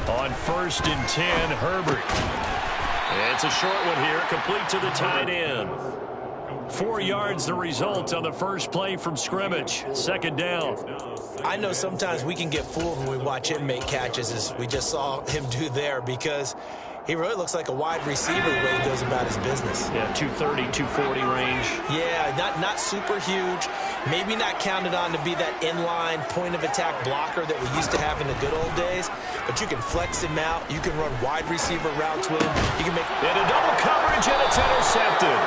On 1st and 10, Herbert. It's a short one here, complete to the tight end. 4 yards the result on the first play from scrimmage. 2nd down. I know sometimes we can get fooled when we watch him make catches, as we just saw him do there, because he really looks like a wide receiver the way he goes about his business. Yeah, 230, 240 range. Yeah, not super huge. Maybe not counted on to be that inline point-of-attack blocker that we used to have in the good old days. But you can flex him out. You can run wide receiver routes with him. You can make... And a double coverage, and it's intercepted.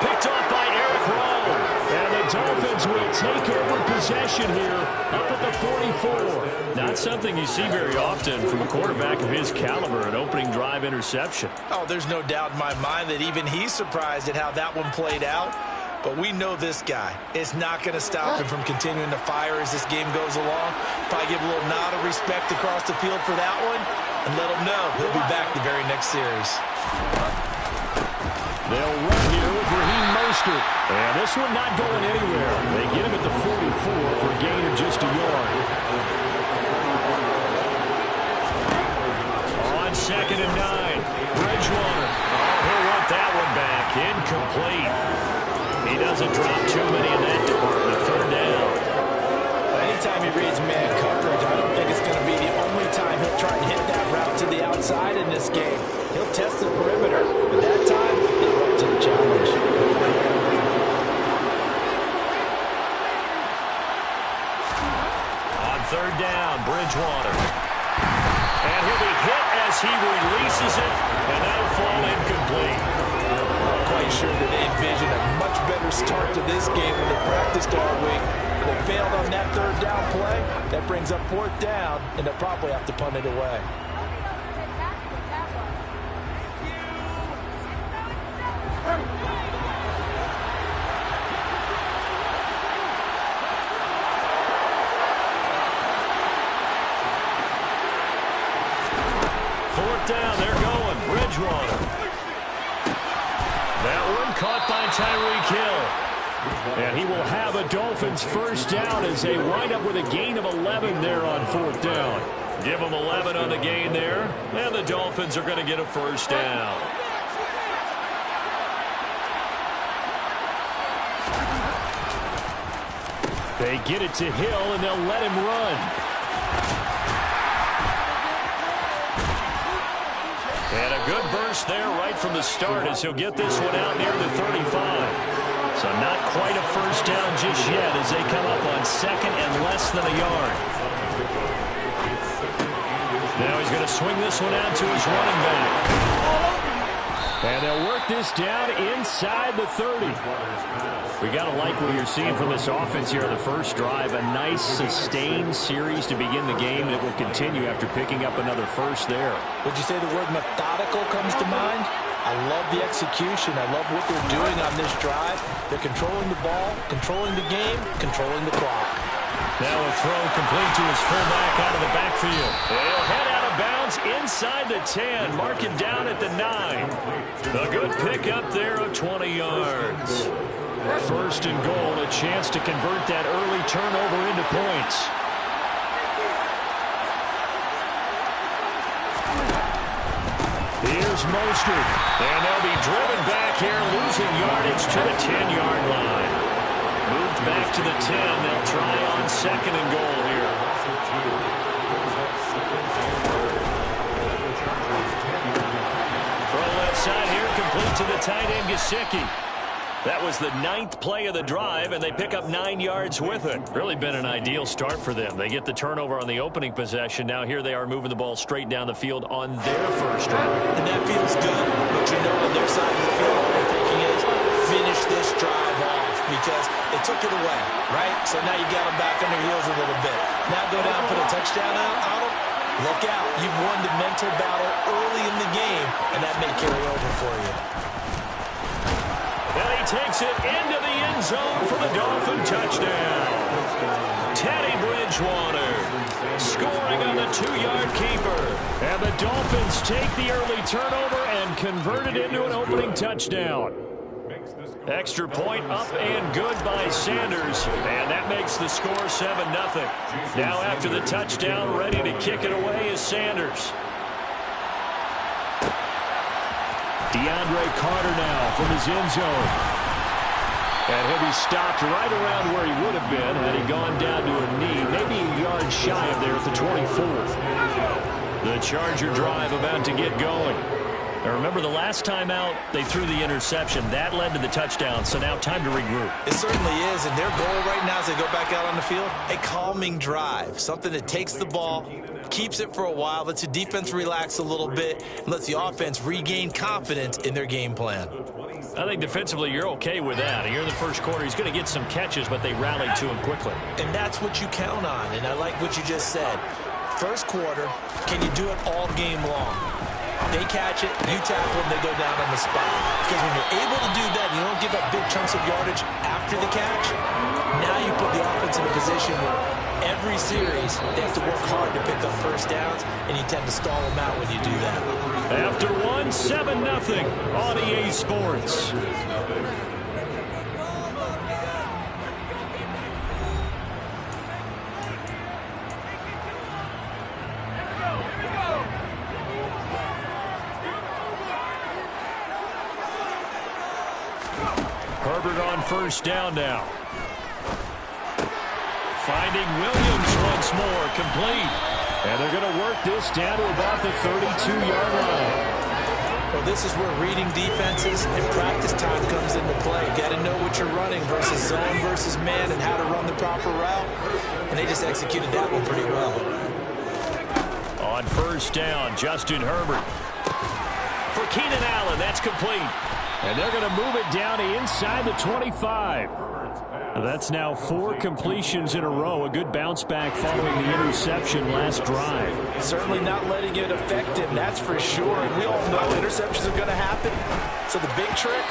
Picked off by Eric Rowe. And the Dolphins will take over possession here up at the 44. Not something you see very often from a quarterback of his caliber, an opening drive interception. Oh, there's no doubt in my mind that even he's surprised at how that one played out. But we know this guy is not going to stop him from continuing to fire as this game goes along. Probably give a little nod of respect across the field for that one and let him know he'll be back the very next series. They'll run here with Raheem Mostert. And this one not going anywhere. They get him at the 44 for a gain of just a yard. On 2nd and 9, Bridgewater. Oh, he'll want that one back. Incomplete. He doesn't drop too many in that department. 3rd down. Anytime he reads man coverage, I don't think it's going to be the only time he'll try and hit that route to the outside in this game. He'll test the perimeter, but that time, he'll up to the challenge. On 3rd down, Bridgewater. And he'll be hit as he releases it, and that'll fall incomplete. I'm quite sure that they envision a much better start to this game when they practiced all week. They failed on that 3rd down play. That brings up 4th down, and they'll probably have to punt it away. Down, they're going. Bridgewater. That one caught by Tyreek Hill. And he will have a Dolphins 1st down as they wind up with a gain of 11 there on 4th down. Give them 11 on the gain there, and the Dolphins are going to get a 1st down. They get it to Hill, and they'll let him run. And a good burst there right from the start as he'll get this one out near the 35. So not quite a 1st down just yet as they come up on 2nd and less than a yard. Now he's going to swing this one out to his running back. And they'll work this down inside the 30. We got to like what you're seeing from this offense here on the first drive. A nice, sustained series to begin the game, and it will continue after picking up another 1st there. Would you say the word methodical comes to mind? I love the execution. I love what they're doing on this drive. They're controlling the ball, controlling the game, controlling the clock. Now a throw complete to his fullback out of the backfield. He'll head out of bounds inside the 10. Mark him down at the 9. A good pickup there of 20 yards. 1st and goal, a chance to convert that early turnover into points. Here's Mostert, and they'll be driven back here, losing yardage to the 10-yard line. Moved back to the 10. They'll try on 2nd and goal here. Throw left side here, complete to the tight end, Gesicki. That was the 9th play of the drive, and they pick up 9 yards with it. Really been an ideal start for them. They get the turnover on the opening possession. Now here they are moving the ball straight down the field on their 1st drive. And that feels good, but you know on their side of the field, what they're thinking is finish this drive off because they took it away, right? So now you got them back on their heels a little bit. Now go down and put a touchdown out on them. Look out. You've won the mental battle early in the game, and that may carry over for you. And he takes it into the end zone for the Dolphin touchdown. Teddy Bridgewater scoring on the 2-yard keeper. And the Dolphins take the early turnover and convert it into an opening touchdown. Extra point up and good by Sanders. And that makes the score 7-0. Now after the touchdown, ready to kick it away is Sanders. DeAndre Carter now from his end zone. And he'll be stopped right around where he would have been had he gone down to a knee, maybe a yard shy of there at the 24. The Charger drive about to get going. Now remember, the last time out, they threw the interception. That led to the touchdown, so now time to regroup. It certainly is, and their goal right now as they go back out on the field, a calming drive, something that takes the ball, keeps it for a while, lets the defense relax a little bit, and lets the offense regain confidence in their game plan. I think defensively you're okay with that. Here in the first quarter, he's going to get some catches, but they rallied to him quickly. And that's what you count on, and I like what you just said. First quarter, can you do it all game long? They catch it, you tackle them, they go down on the spot. Because when you're able to do that, you don't give up big chunks of yardage after the catch, now you put the offense in a position where every series they have to work hard to pick up first downs, and you tend to stall them out when you do that. After 7-0 on EA Sports. Herbert on first down now. Finding Williams once more, complete. And they're going to work this down to about the 32-yard line. Well, this is where reading defenses and practice time comes into play. You got to know what you're running versus zone versus man and how to run the proper route. And they just executed that one pretty well. On first down, Justin Herbert. For Keenan Allen, that's complete. And they're going to move it down to inside the 25. That's now 4 completions in a row. A good bounce back following the interception last drive. Certainly not letting it affect him, that's for sure. And we all know interceptions are going to happen. So the big trick,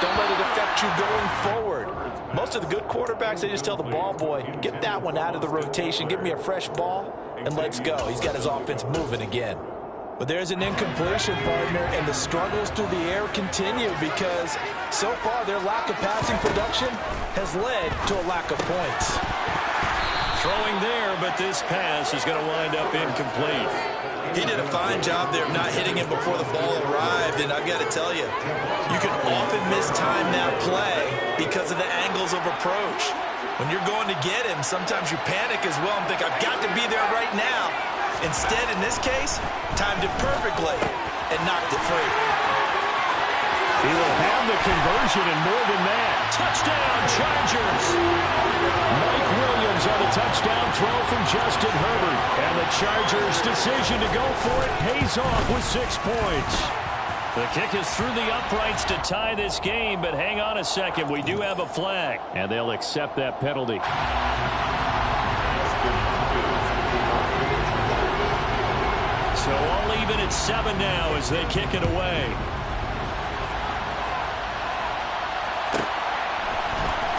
don't let it affect you going forward. Most of the good quarterbacks, they just tell the ball boy, get that one out of the rotation, give me a fresh ball, and let's go. He's got his offense moving again. But there's an incompletion, partner, and the struggles through the air continue because so far their lack of passing production has led to a lack of points. Throwing there, but this pass is going to wind up incomplete. He did a fine job there of not hitting him before the ball arrived, and I've got to tell you, you can often mistime that play because of the angles of approach. When you're going to get him, sometimes you panic as well and think, I've got to be there right now. Instead, in this case, timed it perfectly and knocked it free. He will have the conversion and more than that. Touchdown, Chargers. Mike Williams on a touchdown throw from Justin Herbert. And the Chargers' decision to go for it pays off with 6 points. The kick is through the uprights to tie this game, but hang on a second. We do have a flag, and they'll accept that penalty. So all even at 7 now as they kick it away.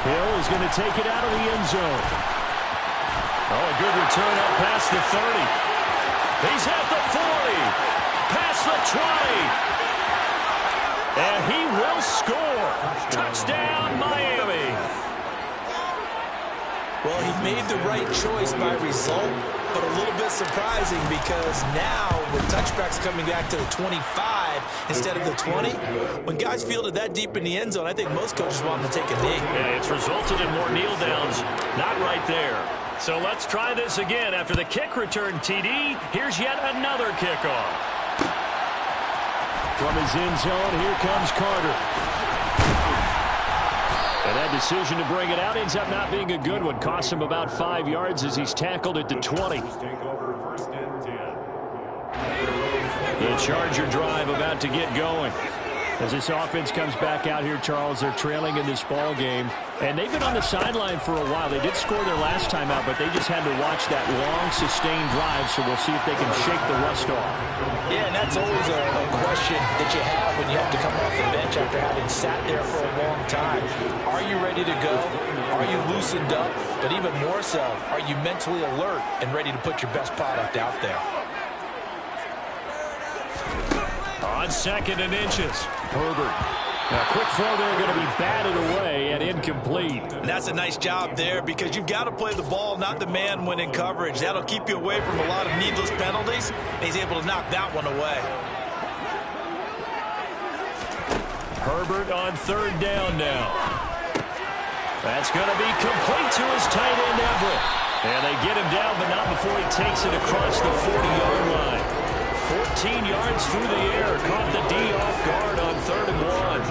Hill is going to take it out of the end zone. Oh, a good return up past the 30. He's at the 40. Past the 20. And he will score. Touchdown, Miami. Well, he made the right choice by result, but a little bit surprising because now with touchbacks coming back to the 25 instead of the 20, when guys fielded that deep in the end zone, I think most coaches want them to take a knee. Yeah, it's resulted in more kneel downs. Not right there. So let's try this again. After the kick return TD, here's yet another kickoff. From his end zone, here comes Carter. And that decision to bring it out ends up not being a good one. Cost him about 5 yards as he's tackled at the 20. The Charger drive about to get going. As this offense comes back out here, Charles, they're trailing in this ball game. And they've been on the sideline for a while. They did score their last time out, but they just had to watch that long, sustained drive, so we'll see if they can shake the rust off. Yeah, and that's always a question that you have when you have to come off the bench after having sat there for a long time. Are you ready to go? Are you loosened up? But even more so, are you mentally alert and ready to put your best product out there? On 2nd and inches, Herbert. Now, quick throw there going to be batted away and incomplete. And that's a nice job there because you've got to play the ball, not the man when in coverage. That'll keep you away from a lot of needless penalties. And he's able to knock that one away. Herbert on third down now. That's going to be complete to his tight end, Everett. And they get him down, but not before he takes it across the 40-yard line. 14 yards through the air. Caught the D off guard on 3rd and 1.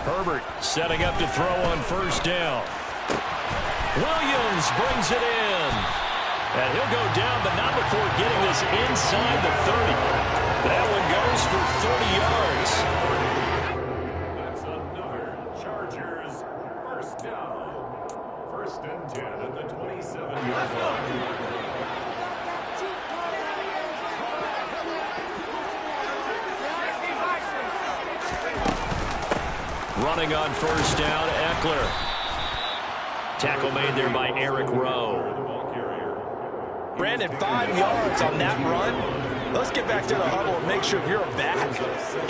Herbert setting up to throw on first down. Williams brings it in. And he'll go down, but not before getting this inside the 30. That one goes for 30 yards. That's another Chargers first down. 1st and 10 at the 27-yard line. Running on first down, Eckler. Tackle made there by Eric Rowe. Brandon, 5 yards on that run. Let's get back to the huddle and make sure if you're a back,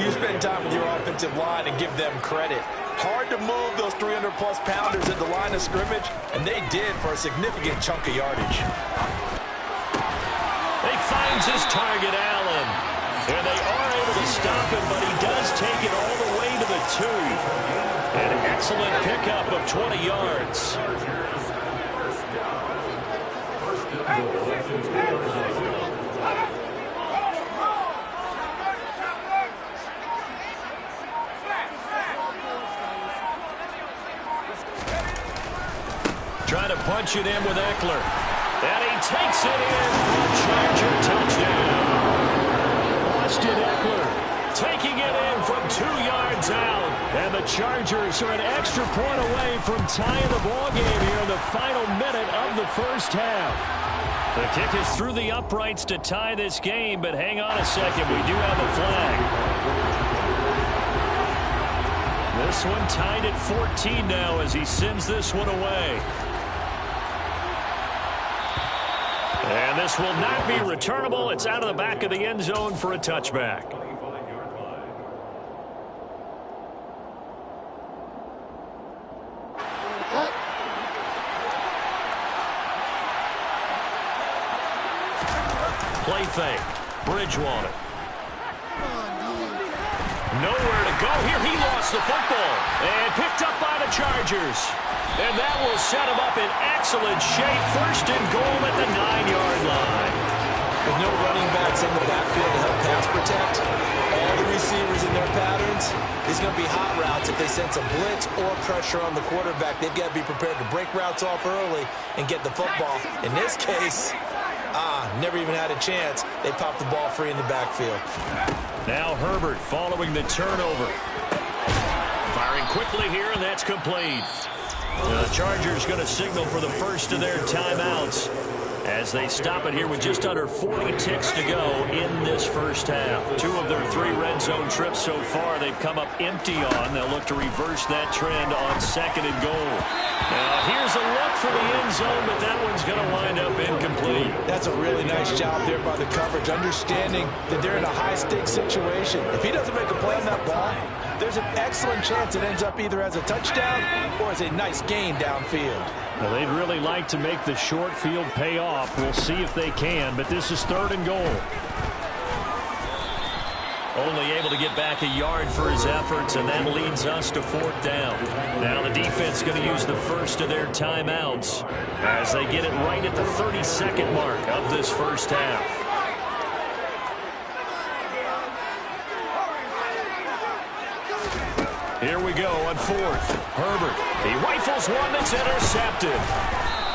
you spend time with your offensive line and give them credit. Hard to move those 300-plus pounders at the line of scrimmage, and they did for a significant chunk of yardage. He finds his target, Allen. And they are able to stop him, but he does take it all the way to the 2. An excellent pickup of 20 yards. Trying to punch it in with Eckler. And he takes it in for a Charger touchdown. Austin Eckler taking it in from 2 yards out. And the Chargers are an extra point away from tying the ballgame here in the final minute of the first half. The kick is through the uprights to tie this game, but hang on a second. We do have a flag. This one tied at 14 now as he sends this one away. And this will not be returnable. It's out of the back of the end zone for a touchback. Play fake. Bridgewater. Nowhere to go here. He lost the football. And picked up by the Chargers. And that will set him up in excellent shape. 1st and goal at the 9-yard line. With no running backs in the backfield to help pass protect, all the receivers in their patterns, it's going to be hot routes if they sense a blitz or pressure on the quarterback. They've got to be prepared to break routes off early and get the football. In this case, never even had a chance. They popped the ball free in the backfield. Now Herbert following the turnover. Firing quickly here, and that's complete. The Chargers going to signal for the first of their timeouts as they stop it here with just under 40 ticks to go in this first half. 2 of their 3 red zone trips so far they've come up empty on. They'll look to reverse that trend on 2nd and goal. Now here's a look for the end zone, but that one's going to wind up incomplete. That's a really nice job there by the coverage, understanding that they're in a high-stakes situation. If he doesn't make a play on that ball, there's an excellent chance it ends up either as a touchdown or as a nice gain downfield. Well, they'd really like to make the short field pay off. We'll see if they can, but this is 3rd and goal. Only able to get back a yard for his efforts, and that leads us to 4th down. Now the defense going to use the first of their timeouts as they get it right at the 32nd mark of this first half. Here we go on 4th. Herbert. He rifles one that's intercepted.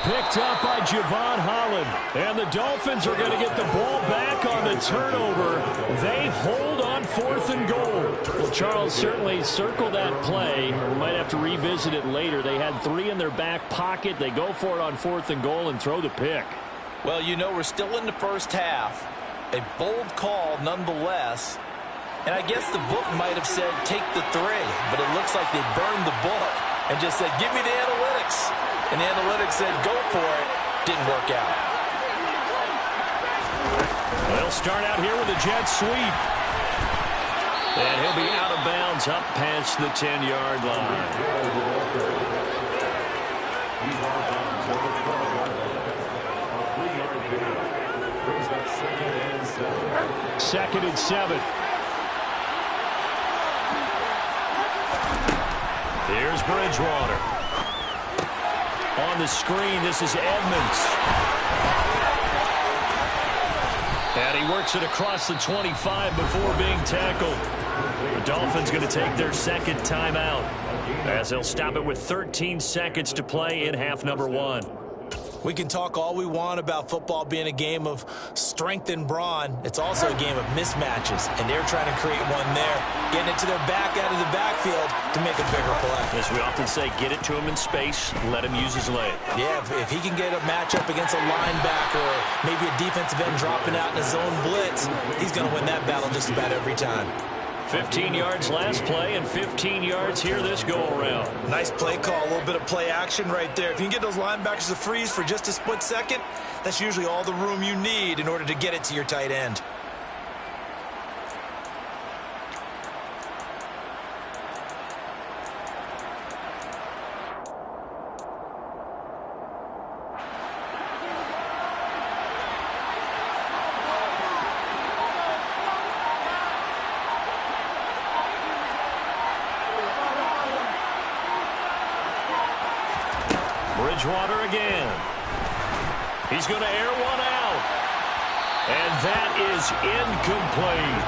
Picked up by Javon Holland. And the Dolphins are going to get the ball back on the turnover. They hold on 4th and goal. Well, Charles, certainly circle that play. We might have to revisit it later. They had 3 in their back pocket. They go for it on 4th and goal and throw the pick. Well, you know, we're still in the first half. A bold call nonetheless. And I guess the book might have said take the 3, but it looks like they burned the book and just said give me the analytics. And the analytics said go for it. Didn't work out. They'll start out here with a jet sweep. And he'll be out of bounds up past the 10-yard line. 2nd and 7. Here's Bridgewater. On the screen, this is Edmonds. And he works it across the 25 before being tackled. The Dolphins going to take their 2nd timeout as they'll stop it with 13 seconds to play in half number 1. We can talk all we want about football being a game of strength and brawn. It's also a game of mismatches, and they're trying to create one there, getting it to their back out of the backfield to make a bigger play. As we often say, get it to him in space, let him use his leg. Yeah, if he can get a matchup against a linebacker or maybe a defensive end dropping out in a zone blitz, he's going to win that battle just about every time. 15 yards last play and 15 yards here this go-around. Nice play call, a little bit of play action right there. If you can get those linebackers to freeze for just a split second, that's usually all the room you need in order to get it to your tight end. Bridgewater again. He's going to air one out. And that is incomplete.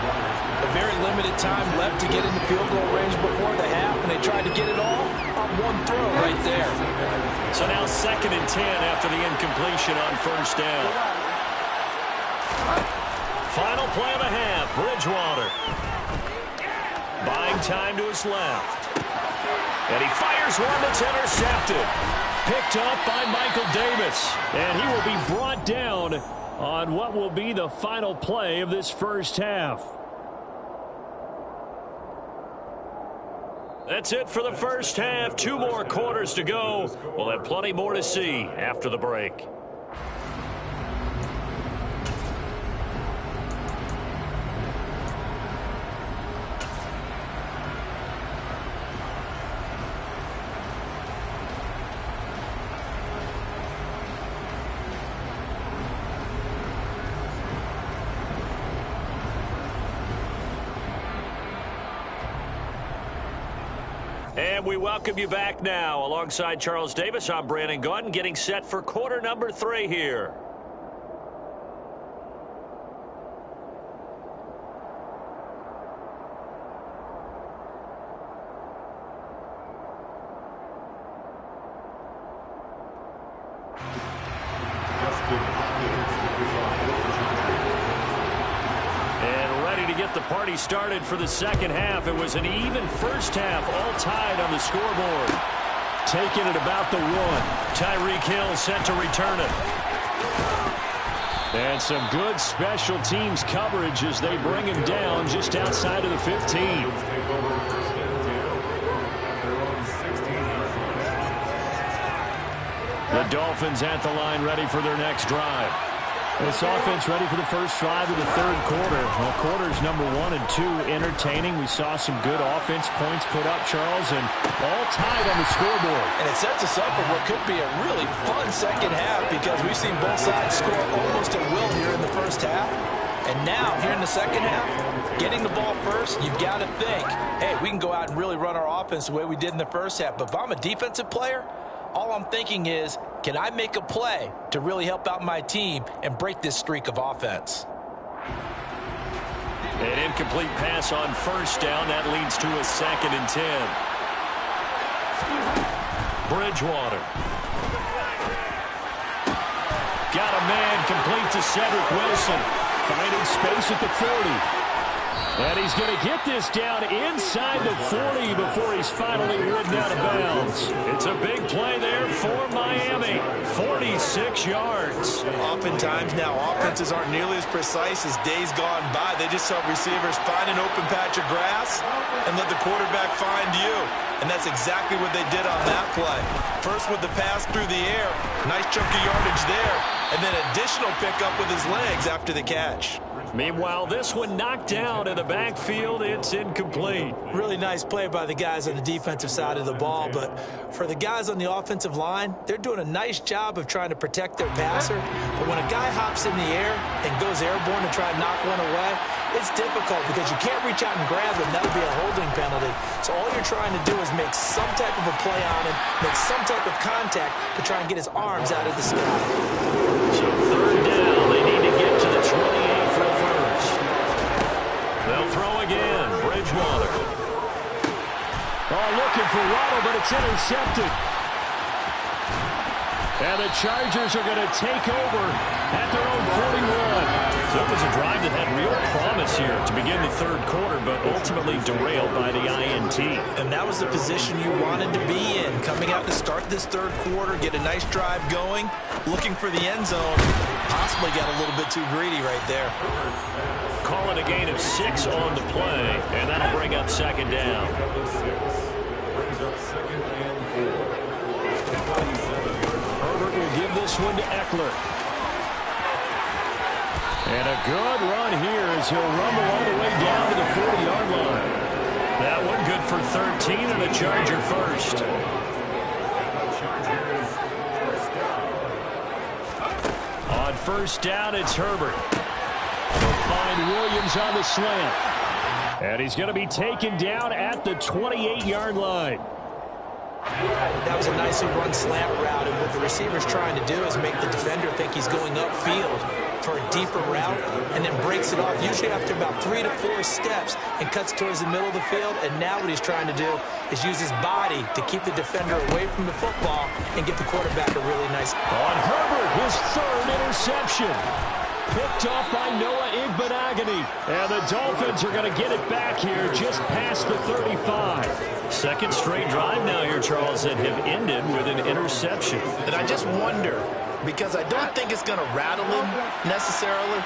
A very limited time left to get into field goal range before the half, and they tried to get it all on one throw right there. So now 2nd and 10 after the incompletion on 1st down. Final play of the half, Bridgewater. Buying time to his left. And he fires one that's intercepted. Picked up by Michael Davis. And he will be brought down on what will be the final play of this 1st half. That's it for the 1st half. 2 more quarters to go. We'll have plenty more to see after the break. And we welcome you back now. Alongside Charles Davis, I'm Brandon Gaudin, getting set for quarter number 3 here. The party started for the 2nd half. It was an even 1st half, all tied on the scoreboard. Taking it about the 1. Tyreek Hill set to return it. And some good special teams coverage as they bring him down just outside of the 15. The Dolphins at the line ready for their next drive. This offense ready for the first drive of the 3rd quarter. Well, quarters number 1 and 2 entertaining. We saw some good offense points put up, Charles, and all tied on the scoreboard. And it sets us up for what could be a really fun 2nd half because we've seen both sides score almost at will here in the 1st half. And now, here in the 2nd half, getting the ball first, you've got to think, hey, we can go out and really run our offense the way we did in the 1st half. But if I'm a defensive player, all I'm thinking is, can I make a play to really help out my team and break this streak of offense? An incomplete pass on 1st down. That leads to a 2nd and 10. Bridgewater. Got a man complete to Cedric Wilson. Finding space at the 40. And he's going to get this down inside the 40 before he's finally ridden out of bounds. It's a big play there for Miami. 46 yards. Oftentimes now, offenses aren't nearly as precise as days gone by. They just help receivers find an open patch of grass and let the quarterback find you. And that's exactly what they did on that play. First with the pass through the air. Nice chunk of yardage there. And then additional pickup with his legs after the catch. Meanwhile, this one knocked down in the backfield. It's incomplete. Really nice play by the guys on the defensive side of the ball, but for the guys on the offensive line, they're doing a nice job of trying to protect their passer. But when a guy hops in the air and goes airborne to try and knock one away, it's difficult because you can't reach out and grab him. That would be a holding penalty. So all you're trying to do is make some type of a play on him, make some type of contact to try and get his arms out of the sky. So third down, they need to get to the 28 for the first. They'll throw again. Bridgewater. Oh, looking for Waddle, but it's intercepted. And the Chargers are going to take over at their own 41. So it was a drive that had real promise here to begin the third quarter, but ultimately derailed by the INT. And that was the position you wanted to be in. Coming out to start this third quarter, get a nice drive going, looking for the end zone. Possibly got a little bit too greedy right there. Call it a gain of 6 on the play, and that'll bring up second down. Herbert will give this one to Eckler. And a good run here as he'll rumble all the way down to the 40-yard line. That one good for 13 and a Charger first. On first down, it's Herbert. They'll find Williams on the slant. And he's going to be taken down at the 28-yard line. That was a nicely run slant route, and what the receiver's trying to do is make the defender think he's going upfield for a deeper route, and then breaks it off, usually after about 3 to 4 steps, and cuts towards the middle of the field. And now what he's trying to do is use his body to keep the defender away from the football and give the quarterback a really nice. On Herbert, his third interception. Picked off by Noah Igbenogany. And the Dolphins are going to get it back here just past the 35. Second straight drive now here, Charles, that have ended with an interception. And I just wonder, because I don't think it's going to rattle him necessarily,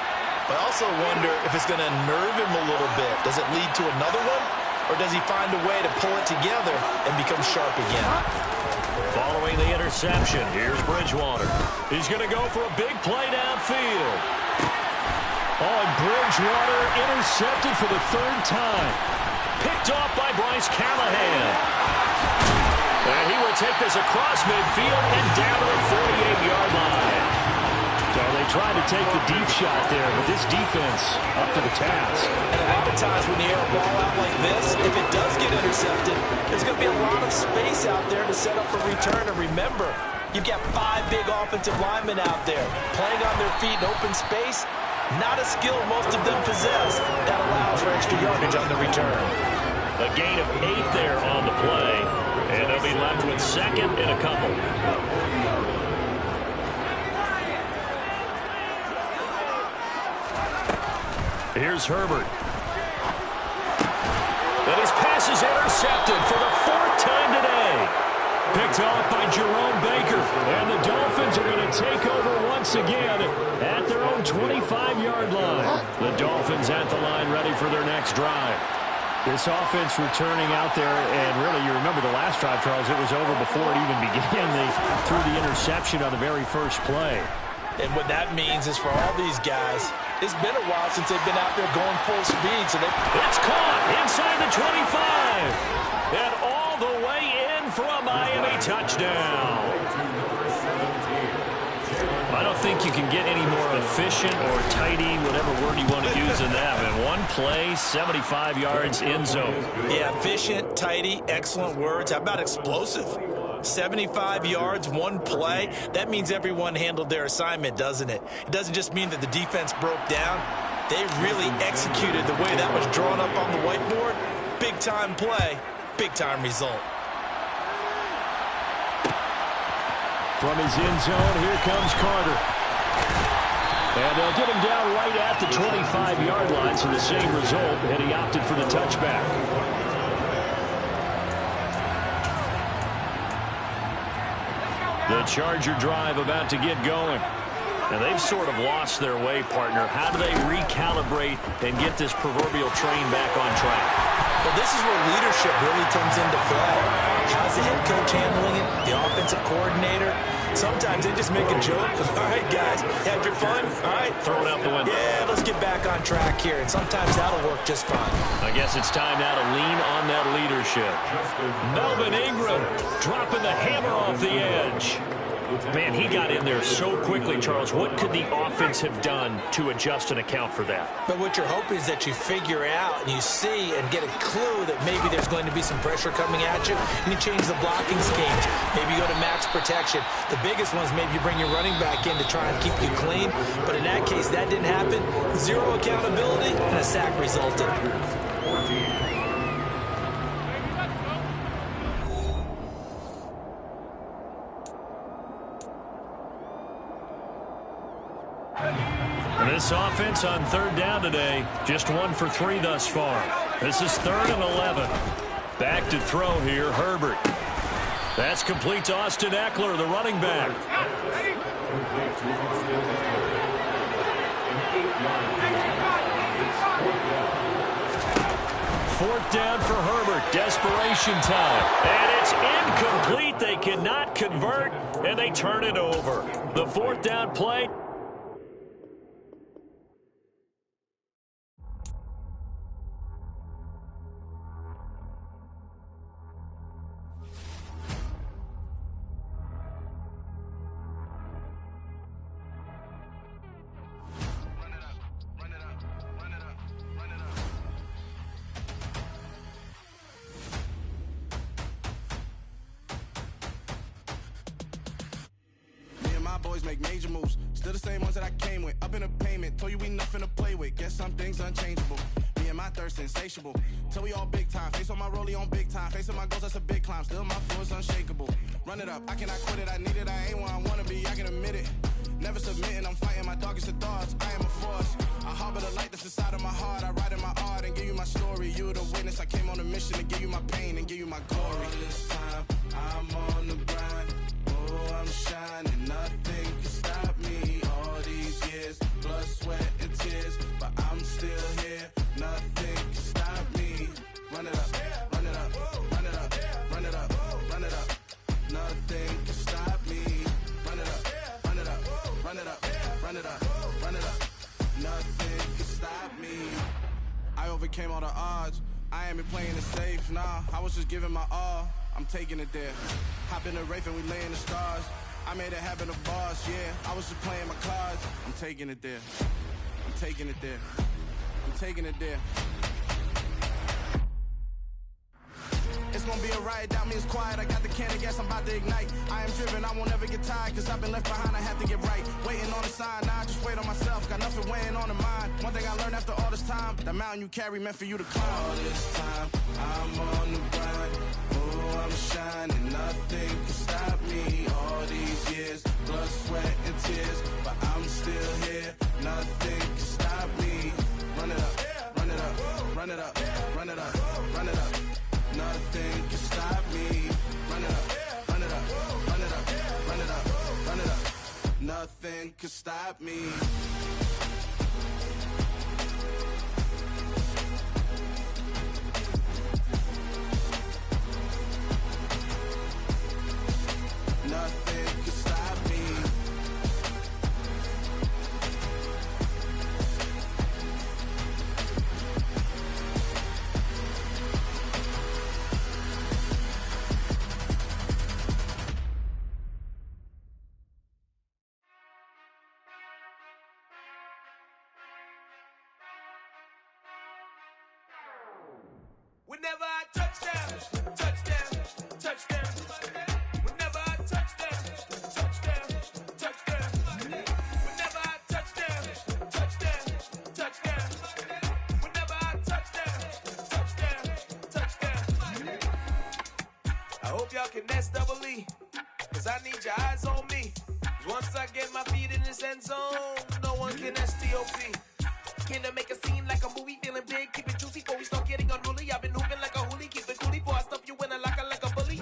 but I also wonder if it's going to unnerve him a little bit. Does it lead to another one? Or does he find a way to pull it together and become sharp again? Following the interception, here's Bridgewater. He's going to go for a big play downfield. Oh, and Bridgewater intercepted for the third time. Picked off by Bryce Callahan. And he will take this across midfield and down to the 48-yard line. So they tried to take the deep shot there, but this defense up to the task. And a lot of times when you air a ball out like this, if it does get intercepted, there's going to be a lot of space out there to set up a return. And remember, you've got 5 big offensive linemen out there playing on their feet in open space. Not a skill most of them possess. That allows for extra yardage on the return. A gain of 8 there on the play. And they'll be left with second and a couple. Here's Herbert. And his pass is intercepted for the 4th time today. Picked off by Jerome Baker. And the Dolphins are going to take over once again at their own 25-yard line. The Dolphins at the line ready for their next drive. This offense returning out there, and really, you remember the last drive, Charles, it was over before it even began. They threw the interception on the very first play. And what that means is for all these guys, it's been a while since they've been out there going full speed. So it's caught inside the 25. And all the way in for a Miami touchdown. I don't think you can get any more efficient or tidy, whatever word you want to use in that. And one play, 75 yards, end zone. Yeah, efficient, tidy, excellent words. How about explosive? 75 yards, one play. That means everyone handled their assignment, doesn't it? It doesn't just mean that the defense broke down. They really executed the way that was drawn up on the whiteboard. Big-time play, big-time result. From his end zone, here comes Carter. And they'll get him down right at the 25-yard line, so the same result, and he opted for the touchback. The Charger drive about to get going. And they've sort of lost their way, partner. How do they recalibrate and get this proverbial train back on track? Well, this is where leadership really comes into play. How's the head coach handling it? The offensive coordinator? Sometimes they just make a joke. All right, guys, had your fun? All right. Throw it out the window. Yeah, let's get get back on track here, and sometimes that'll work just fine. I guess it's time now to lean on that leadership. Melvin Ingram dropping the hammer off the edge. Man, he got in there so quickly, Charles. What could the offense have done to adjust and account for that? But what you're hoping is that you figure out and you see and get a clue that maybe there's going to be some pressure coming at you, and you change the blocking schemes. Maybe you go to max protection. The biggest ones, maybe you bring your running back in to try and keep you clean. But in that case, that didn't happen. Zero accountability, and a sack resulted. This offense on third down today, just 1 for 3 thus far. This is 3rd and 11. Back to throw here, Herbert. That's complete to Austin Eckler, the running back. 4th down for Herbert, desperation time. And it's incomplete. They cannot convert, and they turn it over. The 4th down play. Boys make major moves, still the same ones that I came with. Up in a payment, told you we nothing to play with. Guess some things unchangeable. Me and my thirst insatiable. Till we all big time. Face on my rollie on big time. Facing my goals, that's a big climb. Still my flow is unshakable. Run it up, I cannot quit it. I need it, I ain't where I wanna be. I can admit it. Never submitting, I'm fighting my darkest of thoughts. I am a force. I harbor the light that's inside of my heart. I write in my art and give you my story. You the witness. I came on a mission to give you my pain and give you my glory. All this time, I'm on the grind. Oh, I'm shining. Nothing can stop me. All these years, blood, sweat, and tears, but I'm still here. Nothing can stop me. Run it up, run it up, run it up, run it up, run it up. Nothing can stop me. Run it up, run it up, run it up, run it up, run it up. Nothing can stop me. I overcame all the odds. I ain't been playing it safe, nah. I was just giving my all. I'm taking it there. Hop in the Wraith and we lay in the stars. I made it happen to boss, yeah. I was just playing my cards. I'm taking it there. I'm taking it there. I'm taking it there. It's gonna be a riot, doubt me it's quiet. I got the can of gas, I'm about to ignite. I am driven, I won't ever get tired, cause I've been left behind, I have to get right. Waiting on the sign, now I just wait on myself. Got nothing weighing on the mind. One thing I learned after all this time, that mountain you carry meant for you to climb. All this time, I'm on the grind. Oh, I'm shining, nothing can stop me. All these years, blood, sweat, and tears, but I'm still here. Nothing can stop me. Run it up, run it up, run it up, run it up, run it up. Nothing can stop me. Run it up, run it up, run it up, run it up, run it up. Nothing can stop me. Nothing can stop me. Whenever I touchdown, touchdown, touchdown. Whenever I touchdown, touchdown, touchdown. Whenever I touchdown, touchdown, touchdown. Whenever I touchdown, touchdown, touchdown. I hope y'all can nest double E, cause I need your eyes on me. Once I get my feet in this end zone, no one can STOP. Can to make a scene like a movie, feeling big, keep it juicy before we start getting unruly. I've been hooping like a hoolie, keep it coolie before I stuff you in a locker like a bully.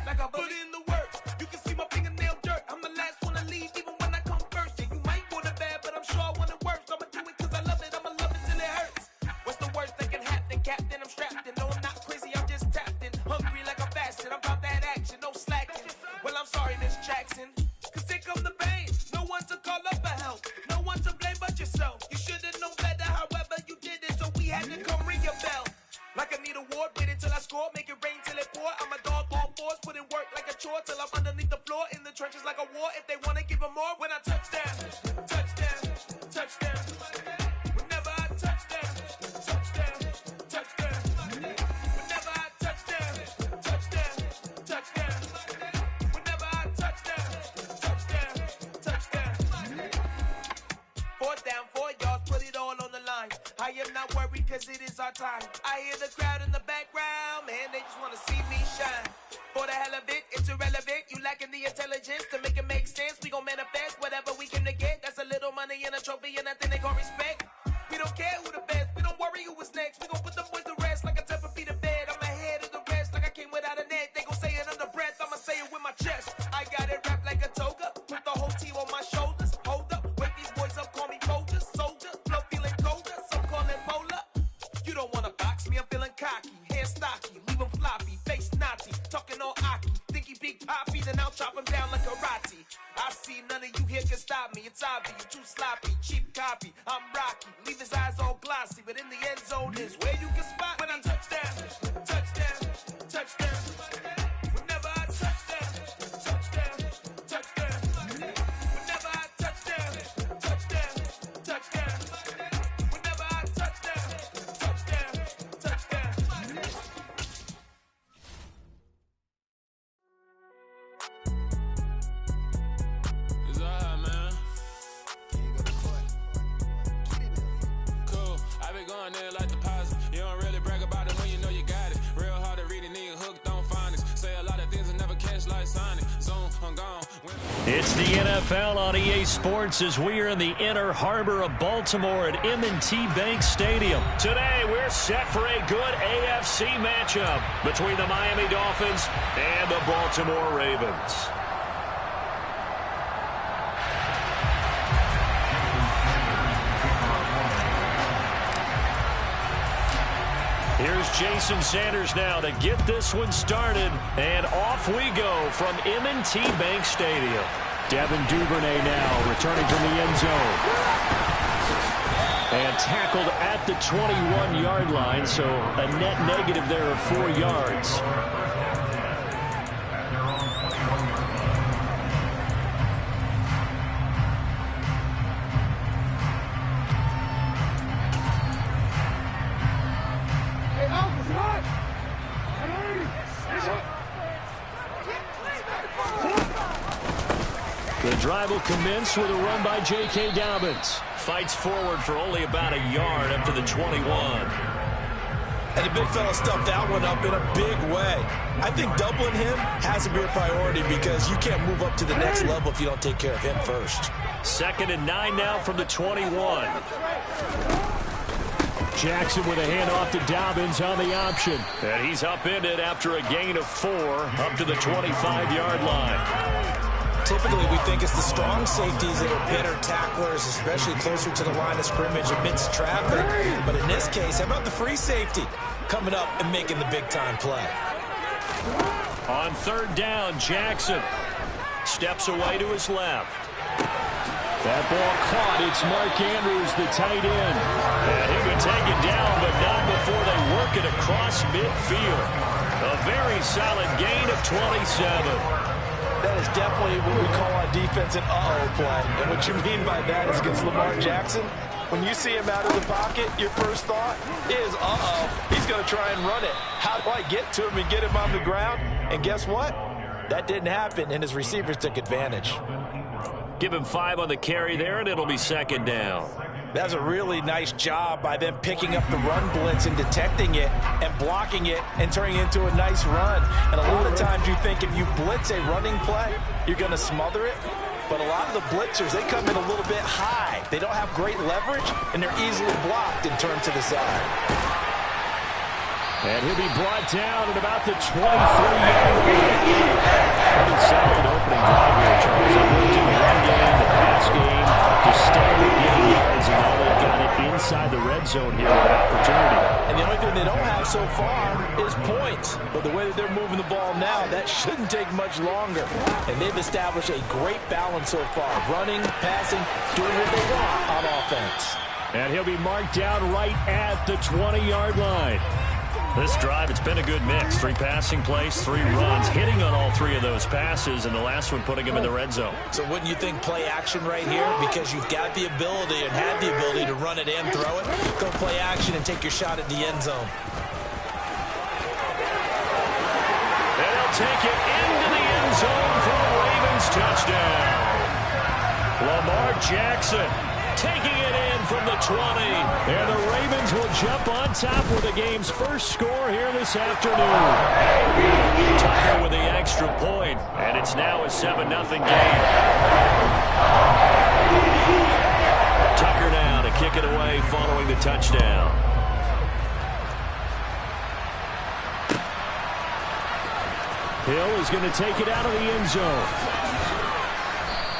Like a bully. Put in the work, you can see my fingernail dirt. I'm the last one to leave, even when I come first. Yeah, you might want it bad, but I'm sure I want it worse. I'ma do it cause I love it, I'ma love it till it hurts. What's the worst that can happen, Captain? I'm strapped in, no I'm not crazy, I'm just tapped in. Hungry like a bastard, I'm about that action, no slacking. Well, I'm sorry, Miss Jackson, cause here come the pain. No one to call up for help, no one to blame but yourself. You should poor. I'm a dog on force, put in work like a chore till I'm underneath the floor in the trenches like a war. If they want to give them more, when I touch down, touchdown, touchdown. Whenever I touch down, touchdown, touchdown. Whenever I touch down, touchdown, touchdown. Whenever I touch down, touchdown, touchdown. 4th down, 4 yards, put it all on the line. I am not worried cause it is our time. I hear the crowd in the background, man, they just want to see me shine. For the hell of it, it's irrelevant. You lacking the intelligence to make it make sense. We gon' manifest whatever we came to get. That's a little money and a trophy and nothing they call respect. We don't care who the best, we don't worry who was next. We gon' put them boys to rest like a 10 feet of bed. I'm ahead of the rest like I came without a net. They gon' say it under breath, I'ma say it with my chest. I got it wrapped like a toga, put the whole team on my shoulders. Hold up, wake these boys up, call me Folger, soldier, flow feeling colder, some call it polar. You don't wanna box me, I'm feeling cocky, hair stocky, leave him floppy, face naughty, talking all aki. Think he big poppy, then I'll chop him down like karate. I see none of you here can stop me, it's obvious, you too sloppy, cheap copy. I'm Rocky, leave his eyes all glossy, but in the end zone is where you can spot when I touchdown, touchdown, touchdown. Whenever I touchdown, touchdown, touchdown. Whenever I touchdown, touchdown, touchdown. Whenever I touchdown, touchdown, touchdown. It's alright, man. Cool. I been going there like deposit. You don't really brag about it when you know you got it. Real hard to read it, nigga hooked on phonics. Say a lot of things and never catch like Sonic. Zone, I'm gone. It's the NFL on EA Sports as we are in the inner harbor of Baltimore at M&T Bank Stadium. Today, we're set for a good AFC matchup between the Miami Dolphins and the Baltimore Ravens. Here's Jason Sanders now to get this one started, and off we go from M&T Bank Stadium. Devin Duvernay now returning from the end zone. And tackled at the 21-yard line, so a net negative there of 4 yards. The drive will commence with a run by J.K. Dobbins. Fights forward for only about a yard up to the 21. And the big fella stuffed that one up in a big way. I think doubling him has to be a priority because you can't move up to the next level if you don't take care of him first. 2nd and 9 now from the 21. Jackson with a handoff to Dobbins on the option. And he's upended after a gain of 4 up to the 25-yard line. Typically, we think it's the strong safeties that are better tacklers, especially closer to the line of scrimmage amidst traffic. But in this case, how about the free safety coming up and making the big-time play? On 3rd down, Jackson steps away to his left. That ball caught. It's Mark Andrews, the tight end. And he'll be taken down, but not before they work it across midfield. A very solid gain of 27. That is definitely what we call on defense an uh-oh play. And what you mean by that is against Lamar Jackson, when you see him out of the pocket, your first thought is, uh-oh, he's going to try and run it. How do I get to him and get him on the ground? And guess what? That didn't happen, and his receivers took advantage. Give him 5 on the carry there, and it'll be 2nd down. That's a really nice job by them picking up the run blitz and detecting it and blocking it and turning it into a nice run. And a lot of times you think if you blitz a running play, you're going to smother it. But a lot of the blitzers, they come in a little bit high. They don't have great leverage, and they're easily blocked and turned to the side. And he'll be brought down at about the 23-yard line. Pretty solid opening drive here, Charles. They moved in the run game, the pass game, just steadily getting yards, and now they've got it inside the red zone here with an opportunity. And the only thing they don't have so far is points. But the way that they're moving the ball now, that shouldn't take much longer. And they've established a great balance so far. Running, passing, doing what they want on offense. And he'll be marked down right at the 20-yard line. This drive, it's been a good mix. 3 passing plays, 3 runs, hitting on all 3 of those passes, and the last one putting him in the red zone. So wouldn't you think play action right here? Because you've got the ability and had the ability to run it and throw it. Go play action and take your shot at the end zone. And he'll take it into the end zone for a Ravens touchdown. Lamar Jackson taking it in from the 20. And the Ravens will jump on top with the game's first score here this afternoon. Tucker with the extra point, and it's now a 7-0 game. Tucker now to kick it away following the touchdown. Hill is going to take it out of the end zone.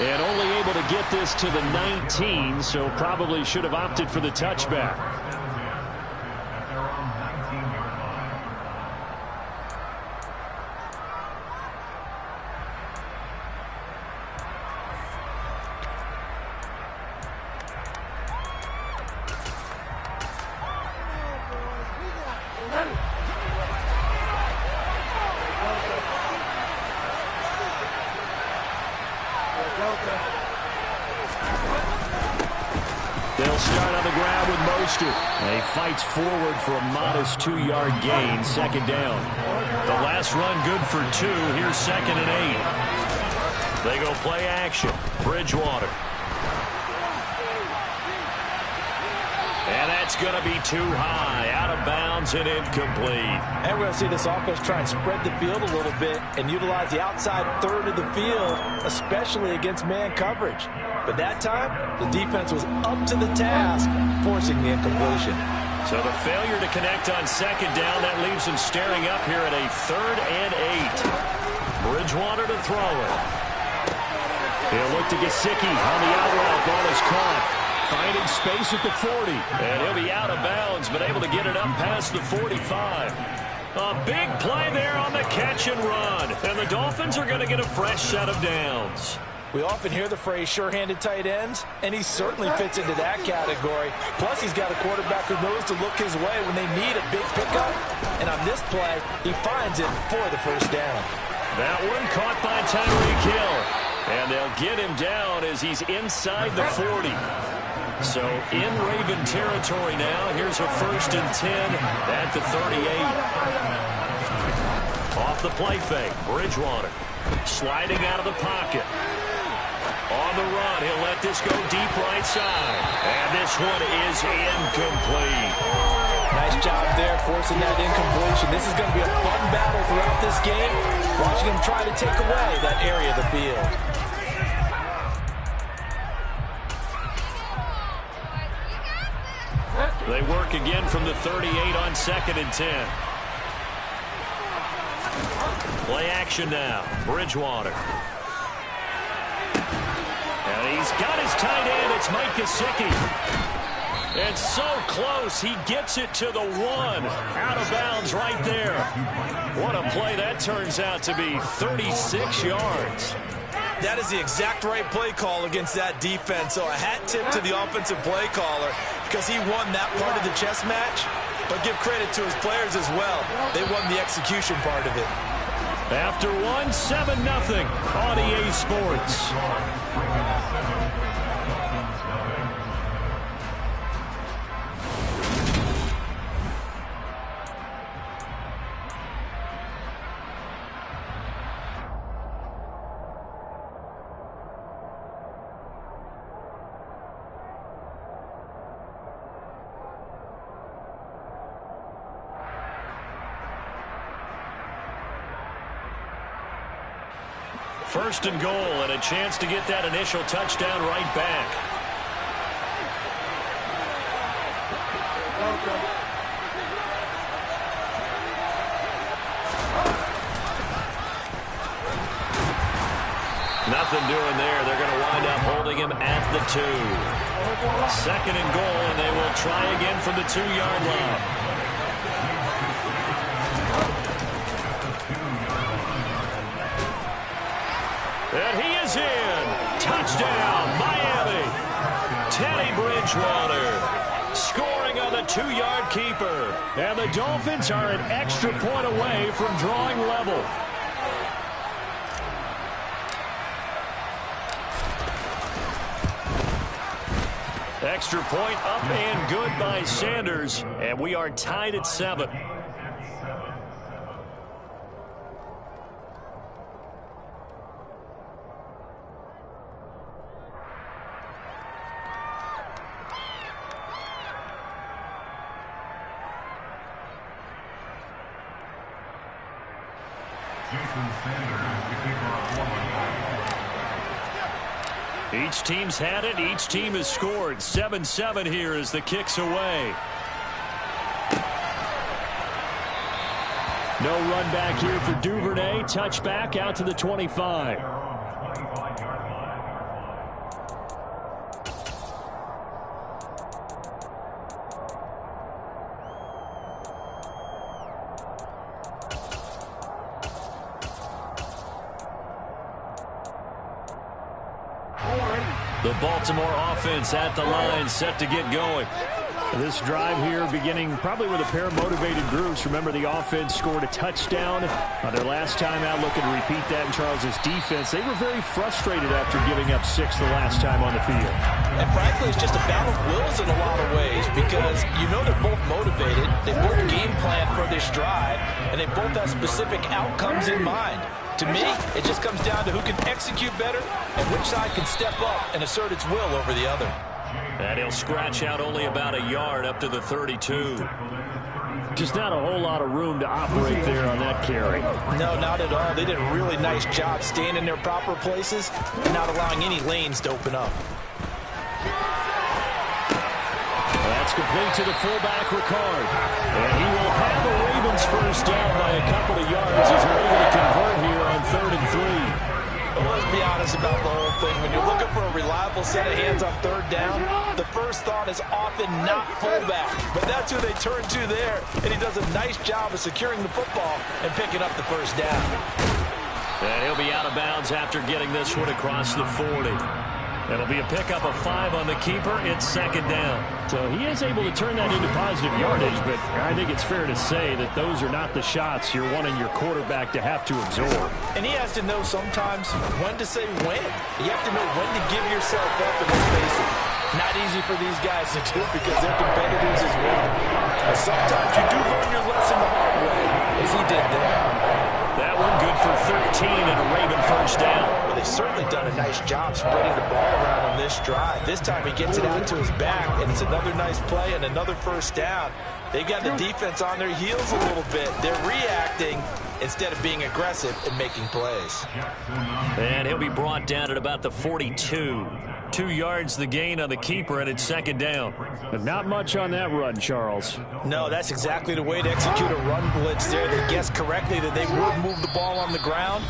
And only able to get this to the 19, so probably should have opted for the touchback. They'll start on the ground with Mostert. And he fights forward for a modest 2-yard gain, second down. The last run good for 2. Here's 2nd and 8. They go play action. Bridgewater. And that's going to be too high. Out of bounds and incomplete. And we're going to see this offense try and spread the field a little bit and utilize the outside third of the field, especially against man coverage. But that time, the defense was up to the task, forcing the incompletion. So the failure to connect on second down, that leaves him staring up here at a 3rd and 8. Bridgewater to throw it. He'll look to Gesicki on the out route. Ball is caught. Finding space at the 40. And he'll be out of bounds, but able to get it up past the 45. A big play there on the catch and run. And the Dolphins are going to get a fresh set of downs. We often hear the phrase sure-handed tight ends, and he certainly fits into that category. Plus, he's got a quarterback who knows to look his way when they need a big pickup. And on this play, he finds it for the first down. That one caught by Tyreek Hill. And they'll get him down as he's inside the 40. So in Raven territory now. Here's a 1st and 10 at the 38. Off the play fake. Bridgewater sliding out of the pocket. On the run, he'll let this go deep right side. And this one is incomplete. Nice job there forcing that incompletion. This is going to be a fun battle throughout this game. Watching him try to take away that area of the field. They work again from the 38 on 2nd and 10. Play action now. Bridgewater. And he's got his tight end. It's Mike Gesicki. And so close. He gets it to the 1. Out of bounds right there. What a play that turns out to be. 36 yards. That is the exact right play call against that defense. So a hat tip to the offensive play caller because he won that part of the chess match. But give credit to his players as well. They won the execution part of it. After 7-0 on EA Sports. First and goal, and a chance to get that initial touchdown right back. Nothing doing there. They're going to wind up holding him at the 2. 2nd and goal, and they will try again from the 2-yard line. And he is in. Touchdown, Miami. Teddy Bridgewater scoring on the the 2-yard keeper. And the Dolphins are an extra point away from drawing level. Extra point up and good by Sanders. And we are tied at 7. Each team's had it. Each team has scored. 7-7 here as the kick's away. No run back here for Duvernay. Touchback out to the 25. The Baltimore offense at the line, set to get going. This drive here beginning probably with a pair of motivated groups. Remember, the offense scored a touchdown on their last time out, looking to repeat that in Charles's defense. They were very frustrated after giving up 6 the last time on the field. And frankly, it's just a battle of wills in a lot of ways because you know they're both motivated. They both game plan for this drive, and they both have specific outcomes in mind. To me, it just comes down to who can execute better and which side can step up and assert its will over the other. And he'll scratch out only about a yard up to the 32. Just not a whole lot of room to operate there on that carry. No, not at all. They did a really nice job staying in their proper places and not allowing any lanes to open up. That's complete to the fullback, Ricard. And he will have the Ravens first down by a couple of yards as they're able to convert here on 3rd and 3. Well, let's be honest about the whole thing. When you're looking for a reliable set of hands on 3rd down, the first thought is often not fullback. But that's who they turn to there, and he does a nice job of securing the football and picking up the first down. And he'll be out of bounds after getting this one across the 40. It'll be a pickup of 5 on the keeper. It's 2nd down. So he is able to turn that into positive yardage, but I think it's fair to say that those are not the shots you're wanting your quarterback to have to absorb. And he has to know sometimes when to say when. You have to know when to give yourself up and let's face it. Not easy for these guys to do because they're competitors as well. But sometimes you do learn your lesson the hard way, as he did there. That one good for 13 and a Raven first down. Well, they've certainly done a nice job spreading the ball around on this drive. This time he gets it out to his back, and it's another nice play and another first down. They've got the defense on their heels a little bit. They're reacting instead of being aggressive and making plays. And he'll be brought down at about the 42. 2 yards the gain on the keeper, and it's 2nd down. But not much on that run, Charles. No, that's exactly the way to execute a run blitz there. They guessed correctly that they would move the ball on the ground,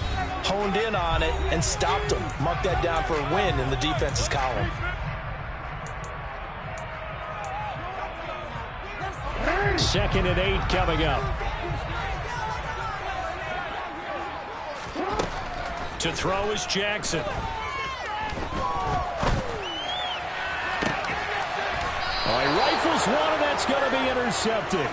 honed in on it, and stopped them. Mark that down for a win in the defense's column. Second and 8 coming up. To throw is Jackson. He rifles one, and that's going to be intercepted.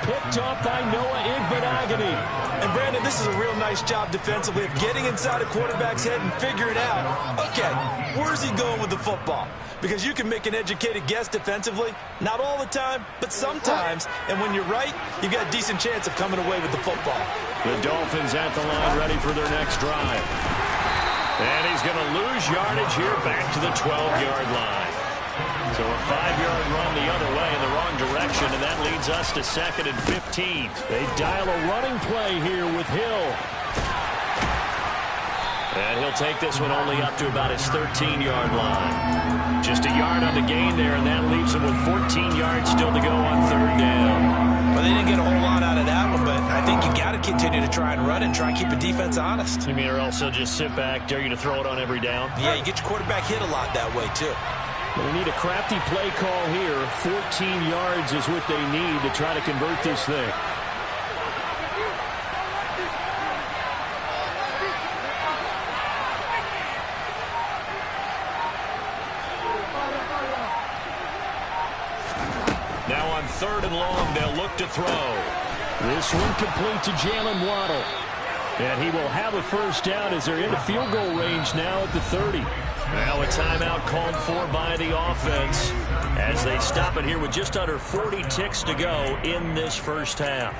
Picked up by Noah Igbenogany. And, Brandon, this is a real nice job defensively of getting inside a quarterback's head and figuring out, okay, where's he going with the football? Because you can make an educated guess defensively, not all the time, but sometimes. And when you're right, you've got a decent chance of coming away with the football. The Dolphins at the line ready for their next drive. And he's going to lose yardage here back to the 12-yard line. So a 5-yard run the other way in the wrong direction, and that leads us to 2nd and 15. They dial a running play here with Hill. And he'll take this one only up to about his 13-yard line. Just a yard on the gain there, and that leaves him with 14 yards still to go on 3rd down. Well, they didn't get a whole lot out of that one, but I think you got to continue to try and run and try and keep the defense honest. You mean, or else he'll just sit back, dare you to throw it on every down? Yeah, you get your quarterback hit a lot that way, too. They need a crafty play call here. 14 yards is what they need to try to convert this thing. Now on 3rd and long, they'll look to throw. This one complete to Jalen Waddle. And he will have a first down as they're into field goal range now at the 30. Now a timeout called for by the offense as they stop it here with just under 40 ticks to go in this first half.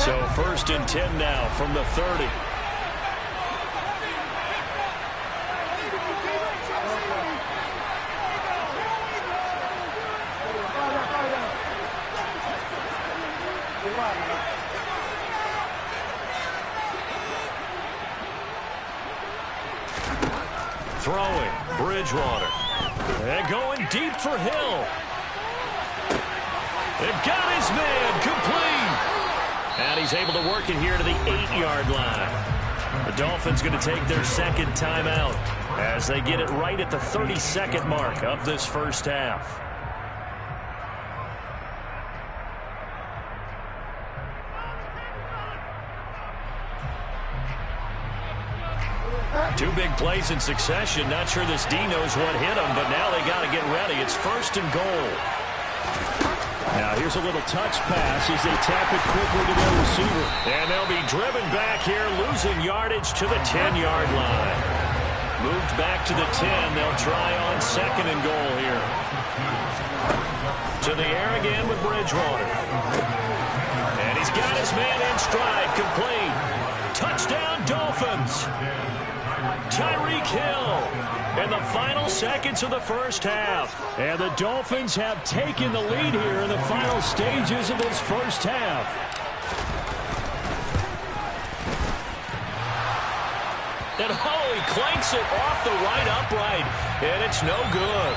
So 1st and 10 now from the 30. Throwing, Bridgewater. And going deep for Hill. They've got his man complete. And he's able to work it here to the 8-yard line. The Dolphins going to take their second timeout as they get it right at the 32nd mark of this first half. Two big plays in succession. Not sure this D knows what hit him, but now they got to get ready. It's 1st and goal. Now here's a little touch pass as they tap it quickly to their receiver. And they'll be driven back here, losing yardage to the 10-yard line. Moved back to the 10. They'll try on 2nd and goal here. To the air again with Bridgewater. And he's got his man in stride, complete. Touchdown, Dolphins. Tyreek Hill in the final seconds of the first half. And the Dolphins have taken the lead here in the final stages of this first half. And he clanks it off the right upright, and it's no good.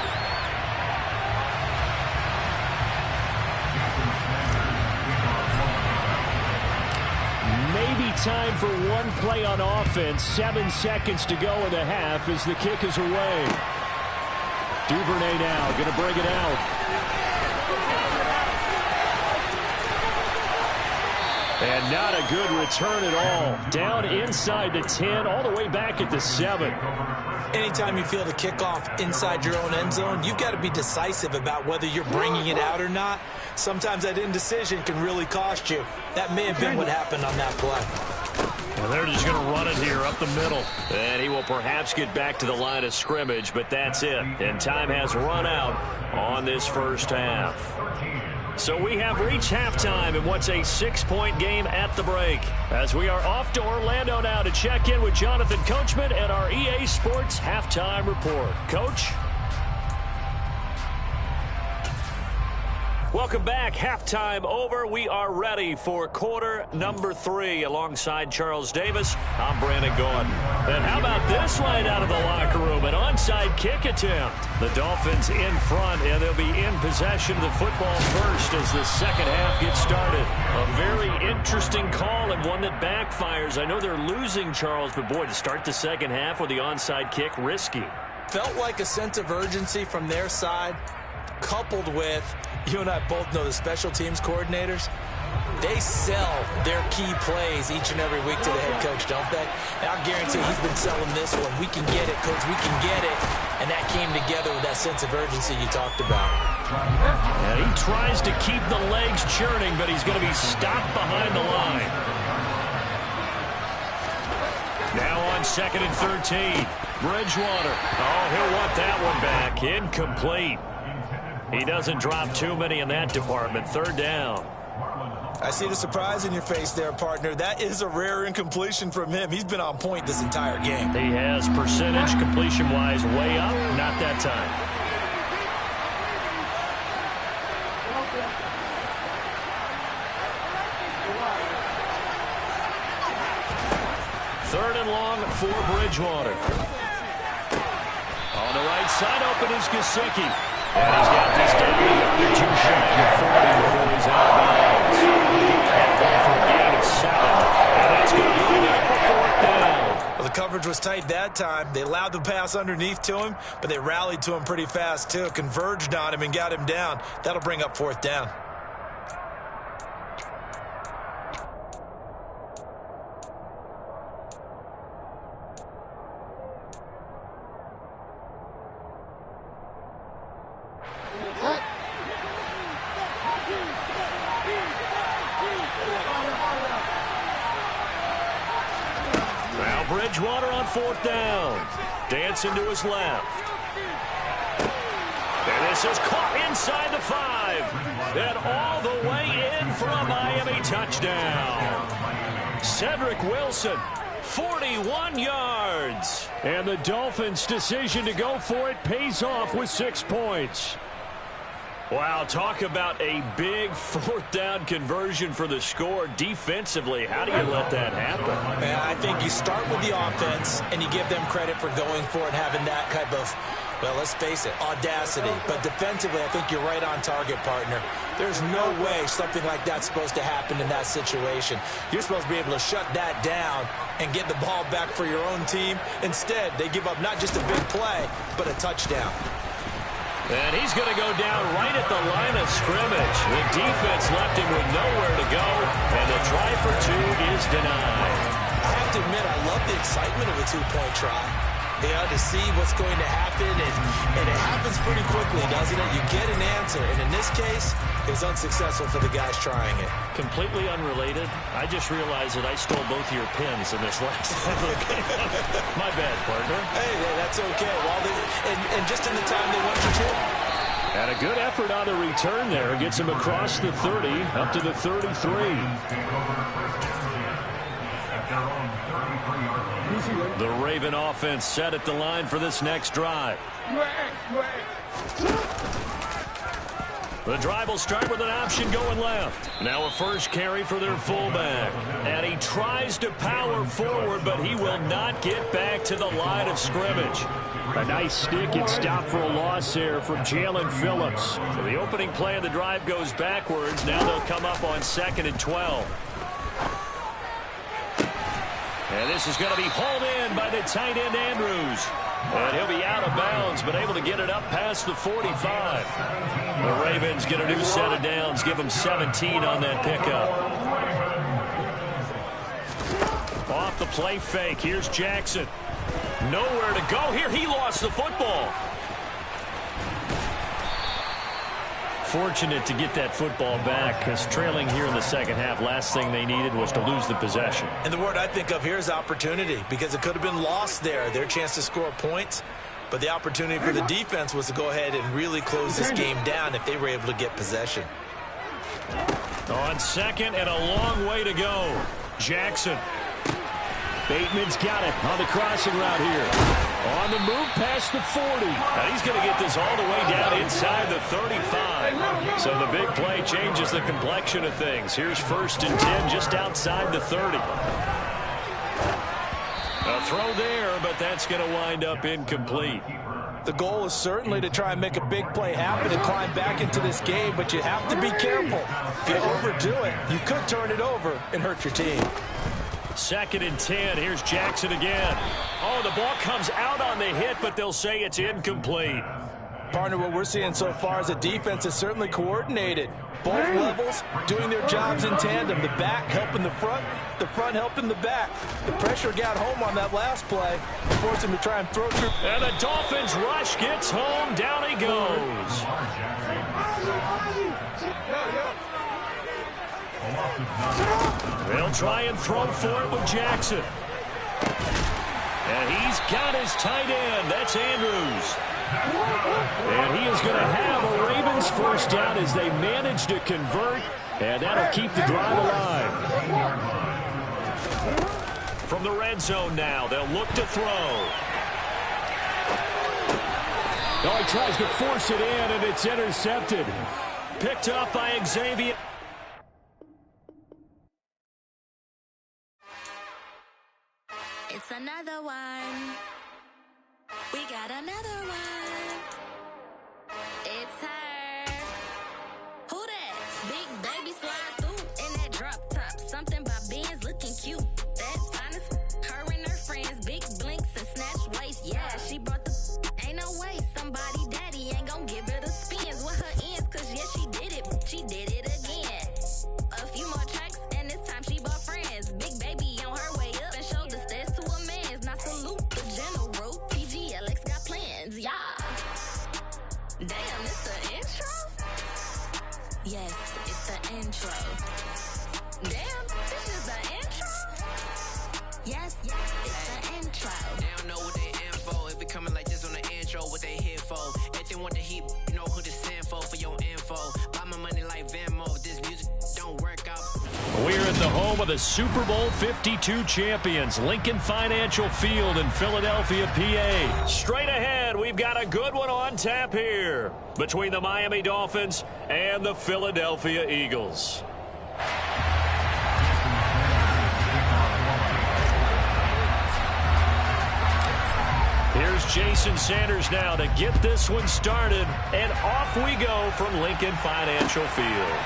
Maybe time for one play on offense. 7 seconds to go in the half as the kick is away. Duvernay now going to bring it out. And not a good return at all. Down inside the 10, all the way back at the 7. Anytime you feel the kickoff inside your own end zone, you've got to be decisive about whether you're bringing it out or not. Sometimes that indecision can really cost you. That may have been what happened on that play. Well, they're just going to run it here up the middle. And he will perhaps get back to the line of scrimmage, but that's it. And time has run out on this first half. So we have reached halftime in what's a 6-point game at the break. As we are off to Orlando now to check in with Jonathan Coachman and our EA Sports Halftime Report. Coach? Welcome back. Halftime over. We are ready for quarter number 3. Alongside Charles Davis, I'm Brandon Gordon. And how about this right out of the locker room? An onside kick attempt. The Dolphins in front, and they'll be in possession of the football first as the second half gets started. A very interesting call and one that backfires. I know they're losing, Charles, but boy, to start the second half with the onside kick, risky. Felt like a sense of urgency from their side, coupled with, you and I both know the special teams coordinators, they sell their key plays each and every week to the head coach, don't they? And I'll guarantee he's been selling this one. We can get it, coach, we can get it. And that came together with that sense of urgency you talked about. And he tries to keep the legs churning, but he's going to be stopped behind the line. Now on 2nd and 13. Bridgewater. Oh, he'll want that one back. Incomplete. He doesn't drop too many in that department. 3rd down. I see the surprise in your face there, partner. That is a rare incompletion from him. He's been on point this entire game. He has percentage completion-wise way up. Not that time. Third and long for Bridgewater. On the right side, open is Gesicki. And he's got this down to too shy of 40 before he's out of bounds. And going for a gain of 7. And that's going to bring up the 4th down. Well, the coverage was tight that time. They allowed the pass underneath to him, but they rallied to him pretty fast, too. Converged on him and got him down. That'll bring up 4th down. Bridgewater on 4th down. Dancing to his left. And this is caught inside the 5. And all the way in for a Miami touchdown. Cedric Wilson, 41 yards. And the Dolphins' decision to go for it pays off with 6 points. Wow, talk about a big 4th down conversion for the score. Defensively, how do you let that happen? Man, I think you start with the offense, and you give them credit for going for it, having that type of, well, let's face it, audacity. But defensively, I think you're right on target, partner. There's no way something like that's supposed to happen in that situation. You're supposed to be able to shut that down and get the ball back for your own team. Instead, they give up not just a big play, but a touchdown. And he's going to go down right at the line of scrimmage. The defense left him with nowhere to go, and the try for 2 is denied. I have to admit, I love the excitement of a 2-point try. You know, to see what's going to happen, and it happens pretty quickly, doesn't it? You get an answer, and in this case, it's unsuccessful for the guys trying it. Completely unrelated, I just realized that I stole both of your pins in this last game. My bad, partner. Hey, that's okay. Well, and just in the time they went for 2. And a good effort on the return there. Gets him across the 30, up to the 33. The Raven offense set at the line for this next drive. The drive will start with an option going left. Now a first carry for their fullback. And he tries to power forward, but he will not get back to the line of scrimmage. A nice stick and stop for a loss there from Jalen Phillips. So the opening play of the drive goes backwards. Now they'll come up on 2nd and 12. And this is going to be hauled in by the tight end, Andrews. And he'll be out of bounds, but able to get it up past the 45. The Ravens get a new set of downs, give them 17 on that pickup. Off the play fake, here's Jackson. Nowhere to go here. He lost the football. Fortunate to get that football back, because trailing here in the second half, last thing they needed was to lose the possession. And the word I think of here is opportunity, because it could have been lost there. Their chance to score points, but the opportunity for the defense was to go ahead and really close this game down if they were able to get possession. On 2nd and a long way to go. Jackson. Bateman's got it on the crossing route here. On the move past the 40. And he's going to get this all the way down inside the 35. So the big play changes the complexion of things. Here's 1st and 10 just outside the 30. A throw there, but that's going to wind up incomplete. The goal is certainly to try and make a big play happen and climb back into this game, but you have to be careful. If you overdo it, you could turn it over and hurt your team. 2nd and 10. Here's Jackson again. Oh, the ball comes out on the hit, but they'll say it's incomplete. Partner, what we're seeing so far is the defense is certainly coordinated. Both levels doing their jobs in tandem. The back helping the front helping the back. The pressure got home on that last play, forced him to try and throw through. And the Dolphins rush gets home. Down he goes. They'll try and throw for it with Jackson. And he's got his tight end. That's Andrews. And he is going to have a Ravens first down as they manage to convert. And that'll keep the drive alive. From the red zone now, they'll look to throw. Oh, he tries to force it in, and it's intercepted. Picked up by Xavier. It's another one. We got another one. It's her. Who that? Big baby slide through in that drop top. Something by Benz looking cute. That's honest. Her and her friends, big blinks and snatch waist. Yeah, she brought the. Ain't no way somebody daddy ain't gon' give her the spins with her ends. Cause yeah, she did it. She did it again. A few more tracks and this time she bought friends. Big baby on her way up and showed the stairs to a man's. Now salute the general. TGLX got plans, yeah. Damn, it's the intro? Yes, it's the intro. deep, you know who to send for your info. Buy my money like Venmo. This music don't work out. We're at the home of the Super Bowl 52 champions, Lincoln Financial Field in Philadelphia, PA. Straight ahead, we've got a good one on tap here between the Miami Dolphins and the Philadelphia Eagles. Here's Jason Sanders now to get this one started, and off we go from Lincoln Financial Field.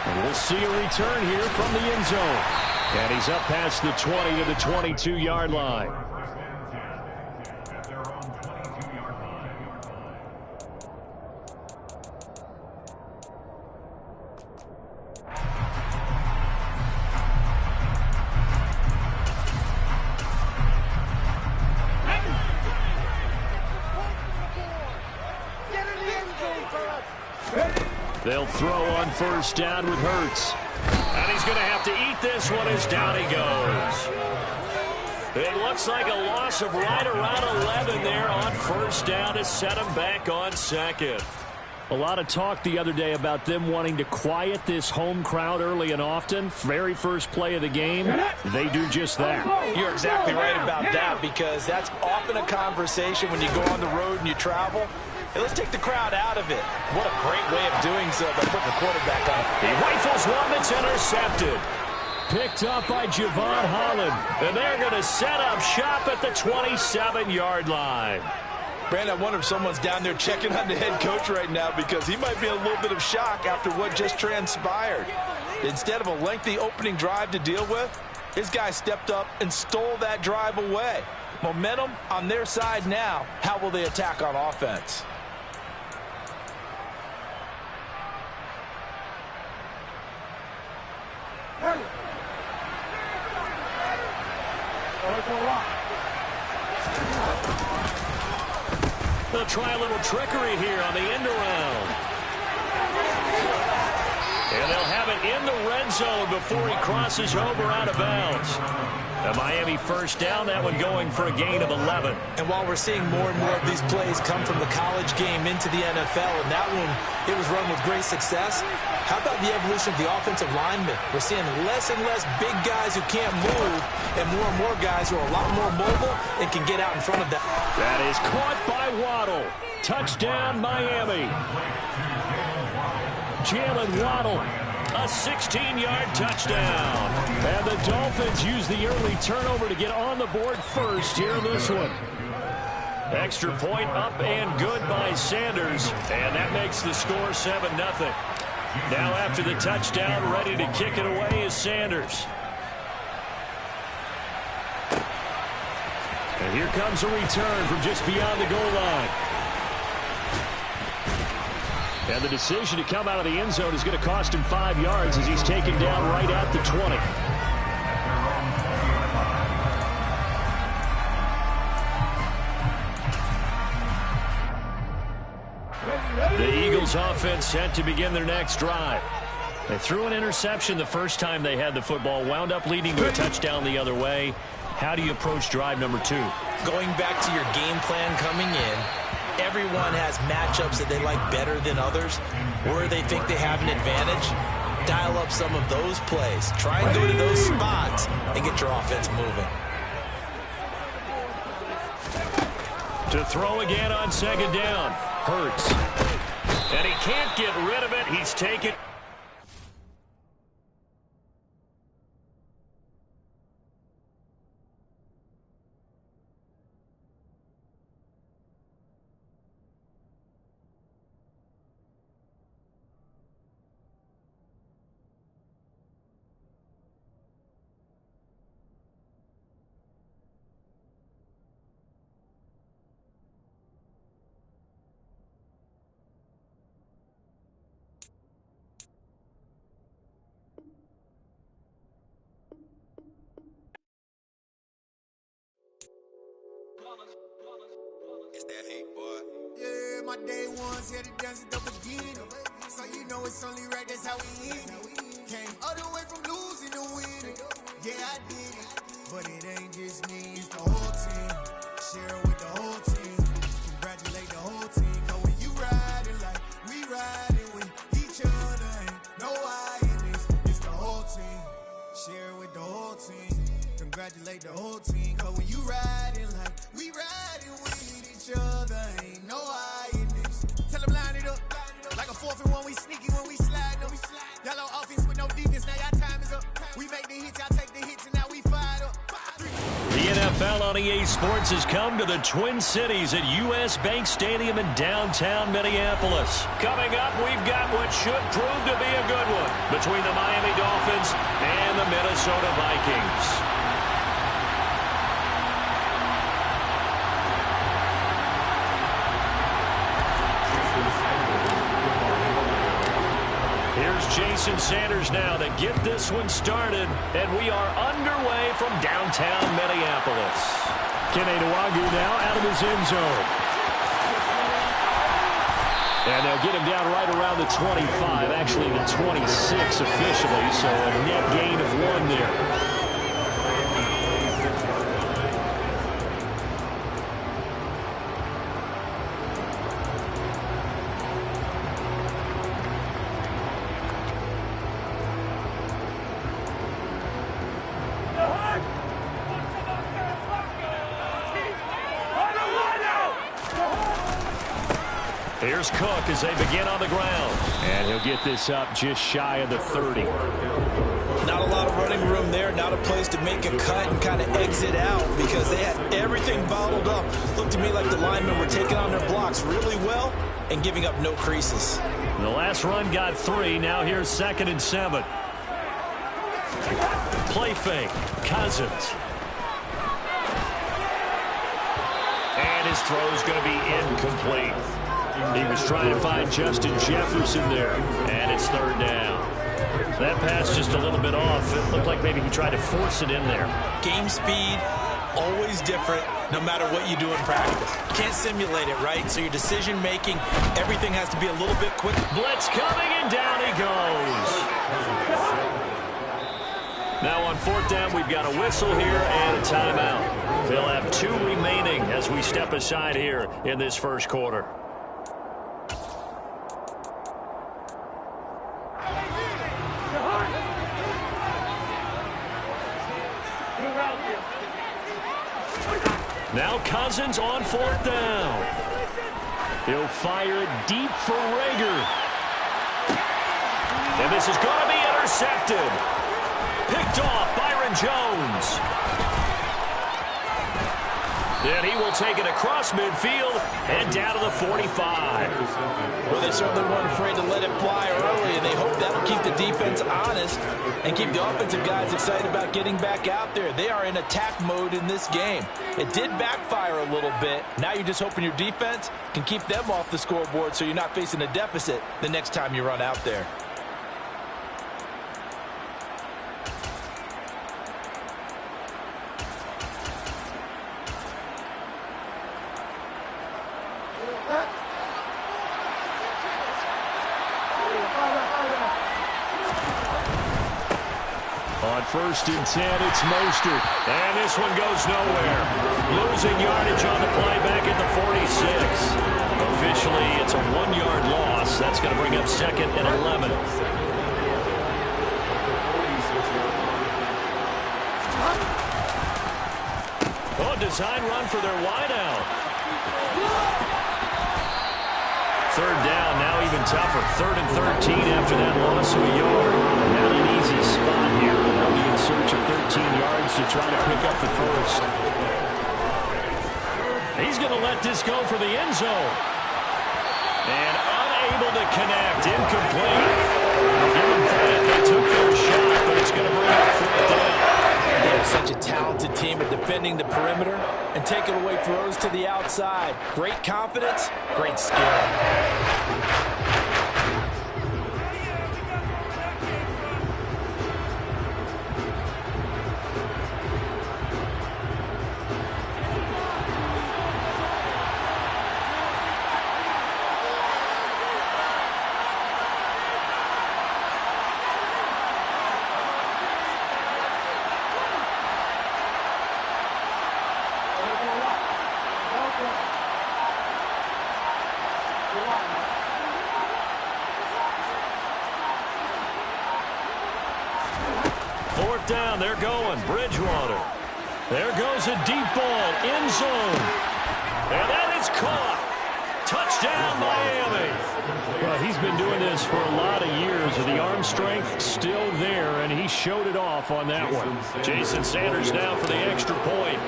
And we'll see a return here from the end zone. And he's up past the 20 to the 22-yard line. They'll throw on first down with Hurts. And he's going to have to eat this one as down he goes. It looks like a loss of right around 11 there on first down to set him back on second. A lot of talk the other day about them wanting to quiet this home crowd early and often. Very first play of the game, they do just that. You're exactly right about that, because that's often a conversation when you go on the road and you travel. Hey, let's take the crowd out of it. What a great way of doing so by putting the quarterback on. He rifles one that's intercepted. Picked up by Javon Holland. And they're going to set up shop at the 27-yard line. Brandon, I wonder if someone's down there checking on the head coach right now, because he might be in a little bit of shock after what just transpired. Instead of a lengthy opening drive to deal with, his guy stepped up and stole that drive away. Momentum on their side now. How will they attack on offense? They'll try a little trickery here on the end around. And they'll have it in the red zone before he crosses over out of bounds. A Miami first down, that one going for a gain of 11. And while we're seeing more and more of these plays come from the college game into the NFL, and that one, it was run with great success, how about the evolution of the offensive linemen? We're seeing less and less big guys who can't move, and more guys who are a lot more mobile and can get out in front of that. That is caught by Waddle. Touchdown, Miami. Jalen Waddle, a 16-yard touchdown. And the Dolphins use the early turnover to get on the board first here in this one. Extra point up and good by Sanders. And that makes the score 7-0. Now after the touchdown, ready to kick it away is Sanders. And here comes a return from just beyond the goal line. And the decision to come out of the end zone is going to cost him 5 yards as he's taken down right at the 20. The Eagles offense set to begin their next drive. They threw an interception the first time they had the football, wound up leading to a touchdown the other way. How do you approach drive number 2? Going back to your game plan coming in, everyone has matchups that they like better than others, where they think they have an advantage. Dial up some of those plays. Try and go to those spots and get your offense moving. To throw again on second down. Hurts. And he can't get rid of it. He's taken. It's that hate, boy. Yeah, my day ones here to dance at the beginning. So you know it's only right, that's how we end it. Came all the way from losing to winning. Yeah, I did it. But it ain't just me, it's the whole team. Share it with the whole team. Congratulate the whole team. Cause when you ride, on EA Sports has come to the Twin Cities at U.S. Bank Stadium in downtown Minneapolis. Coming up, we've got what should prove to be a good one between the Miami Dolphins and the Minnesota Vikings. Here's Jason Sanders now to get this one started, and we are underway from downtown Minneapolis. Kene Nwangwu now out of his end zone. And they'll get him down right around the 25, actually the 26 officially, so a net gain of 1 there. Here's Cook as they begin on the ground. And he'll get this up just shy of the 30. Not a lot of running room there. Not a place to make a cut and kind of exit out because they had everything bottled up. Looked to me like the linemen were taking on their blocks really well and giving up no creases. The last run got 3. Now here's 2nd and 7. Play fake. Cousins. And his throw's going to be incomplete. He was trying to find Justin Jefferson there, and it's 3rd down. That pass just a little bit off. It looked like maybe he tried to force it in there. Game speed, always different, no matter what you do in practice. Can't simulate it, right? So your decision-making, everything has to be a little bit quick. Blitz coming, and down he goes. Now on 4th down, we've got a whistle here and a timeout. They'll have 2 remaining as we step aside here in this first quarter. Now Cousins on 4th down. He'll fire it deep for Rager. And this is going to be intercepted. Picked off Byron Jones. And he will take it across midfield and down to the 45. Well, they certainly weren't afraid to let it fly early, and they hope that'll keep the defense honest and keep the offensive guys excited about getting back out there. They are in attack mode in this game. It did backfire a little bit. Now you're just hoping your defense can keep them off the scoreboard so you're not facing a deficit the next time you run out there. On 1st and 10, it's Mostert. And this one goes nowhere. Losing yardage on the play back at the 46. Officially, it's a 1-yard loss. That's going to bring up 2nd and 11. Oh, design run for their wideout. 3rd down, now even tougher. 3rd and 13 after that loss of a yard. Not an easy spot here. They'll be in search of 13 yards to try to pick up the 1st. He's going to let this go for the end zone. And unable to connect. Incomplete. Give them credit. They took their shot, but it's going to bring up 4th down. They're such a talented team at defending the perimeter and taking away throws to the outside. Great confidence, great skill. Down, they're going. Bridgewater. There goes a deep ball. End zone. And that is caught. Touchdown, Miami. Well, he's been doing this for a lot of years. The arm strength still there, and he showed it off on that one. Jason Sanders now for the extra point.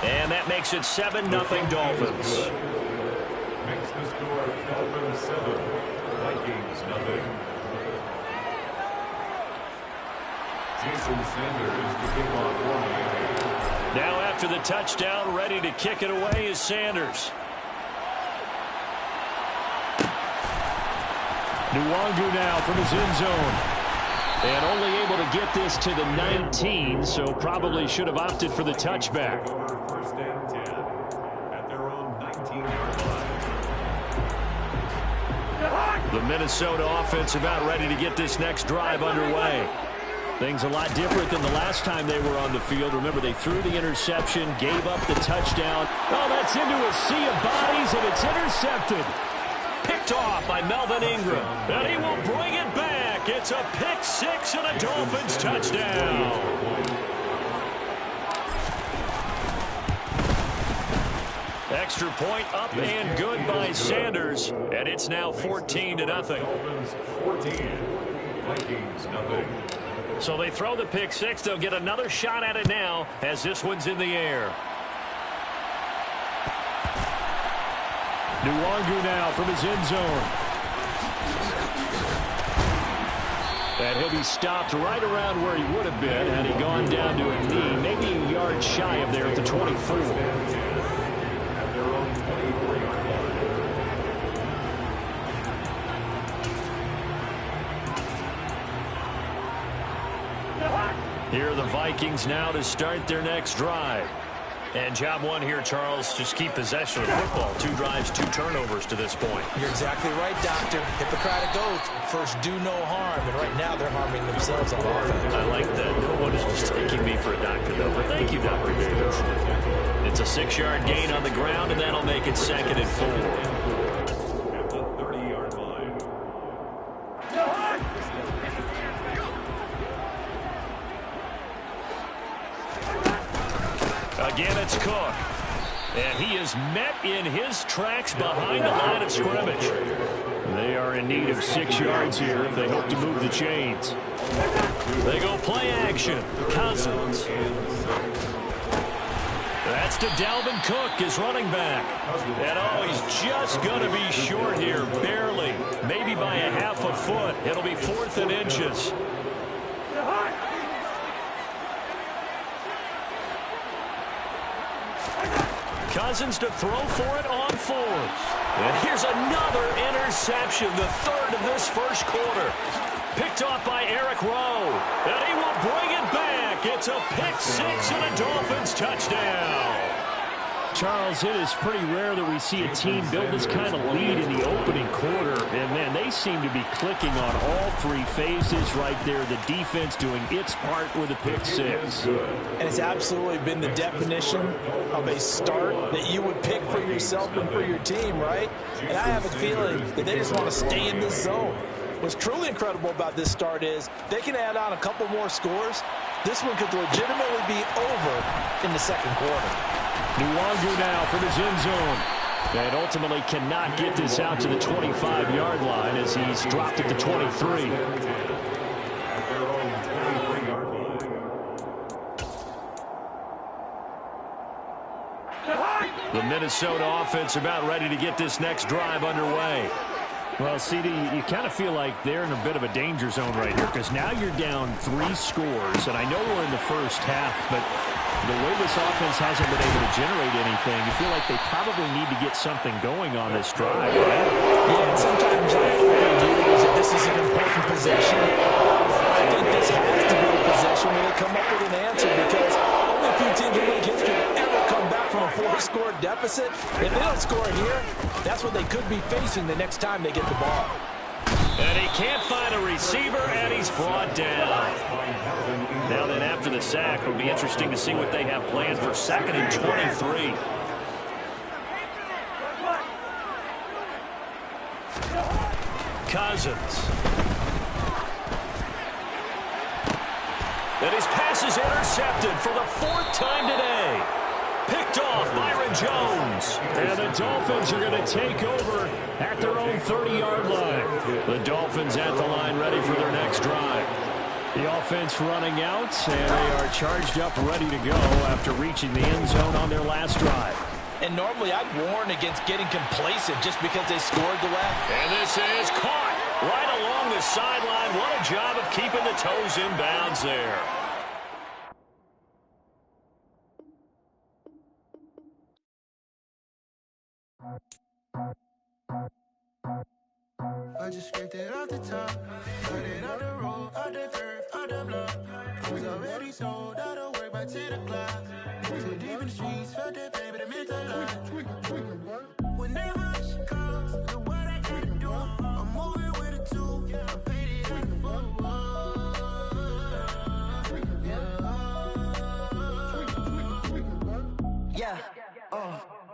And that makes it 7-0 Dolphins. Makes the score Dolphins 7, Vikings 0. Jason Sanders to kick off one. Now after the touchdown, ready to kick it away is Sanders. Nwangu now from his end zone. And only able to get this to the 19, so probably should have opted for the touchback. First and 10 at their own 19-yard line. The Minnesota offense about ready to get this next drive underway. Things a lot different than the last time they were on the field. Remember, they threw the interception, gave up the touchdown. Oh, that's into a sea of bodies, and it's intercepted. Picked off by Melvin Ingram. And he will bring it back. It's a pick six and a Dolphins touchdown. Extra point up and good by Sanders. And it's now 14-0. Dolphins 14, Vikings 0. So they throw the pick six. They'll get another shot at it now as this one's in the air. Nwangu now from his end zone. And he'll be stopped right around where he would have been had he gone down to a knee, maybe a yard shy of there at the 24. At their own 24-yard line. Here are the Vikings now to start their next drive. And job one here, Charles, just keep possession of the football. 2 drives, 2 turnovers to this point. You're exactly right, Doctor. Hippocratic oath. First, do no harm. And right now, they're harming themselves on offense. I like that. No one is mistaking me for a doctor, though. But thank you, Dr. Davis. It's a 6-yard gain on the ground, and that'll make it 2nd and 4. At the 30-yard line. Again, it's Cook. And he is met in his tracks behind the line of scrimmage. They are in need of 6 yards here if they hope to move the chains. They go play action. Cousins. That's to Dalvin Cook, his running back. And oh, he's just going to be short here, barely. Maybe by a half a foot. It'll be 4th and inches. Cousins to throw for it on 4th. And here's another interception, the 3rd of this first quarter. Picked off by Eric Rowe. And he will bring it back. It's a pick six and a Dolphins touchdown. Charles, it is pretty rare that we see a team build this kind of lead in the opening quarter. And, man, they seem to be clicking on all 3 phases right there. The defense doing its part with a pick six. And it's absolutely been the definition of a start that you would pick for yourself and for your team, right? And I have a feeling that they just want to stay in this zone. What's truly incredible about this start is they can add on a couple more scores. This one could legitimately be over in the second quarter. Nwangu now from his end zone. And ultimately cannot get this out to the 25-yard line as he's dropped at the 23. The Minnesota offense about ready to get this next drive underway. Well, CD, you kind of feel like they're in a bit of a danger zone right here because now you're down 3 scores. And I know we're in the first half, but the way this offense hasn't been able to generate anything, you feel like they probably need to get something going on this drive, right? Yeah, and sometimes I argue that this is an important possession. I think this has to be a possession where they come up with an answer because only a few teams in league history have ever come back from a 4-score deficit. If they don't score here, that's what they could be facing the next time they get the ball. And he can't find a receiver, and he's brought down. Now then, after the sack, it'll be interesting to see what they have planned for 2nd and 23. Cousins. And his pass is intercepted for the 4th time today. Picked off Byron Jones. And the Dolphins are going to take over at their own 30-yard line. The Dolphins at the line ready for their next drive. The offense running out, and they are charged up, ready to go after reaching the end zone on their last drive. And normally I'd warn against getting complacent just because they scored the way. And this is caught right along the sideline. What a job of keeping the toes in bounds there. I just scraped it off the top, cut it on the road, on the curve, on the block. I was already sold, out of work by 10 o'clock. Too deep in the streets, felt that baby, the mental lie. Whenever she calls, know what I gotta do. I'm moving with a two, I paid it out the full. Yeah,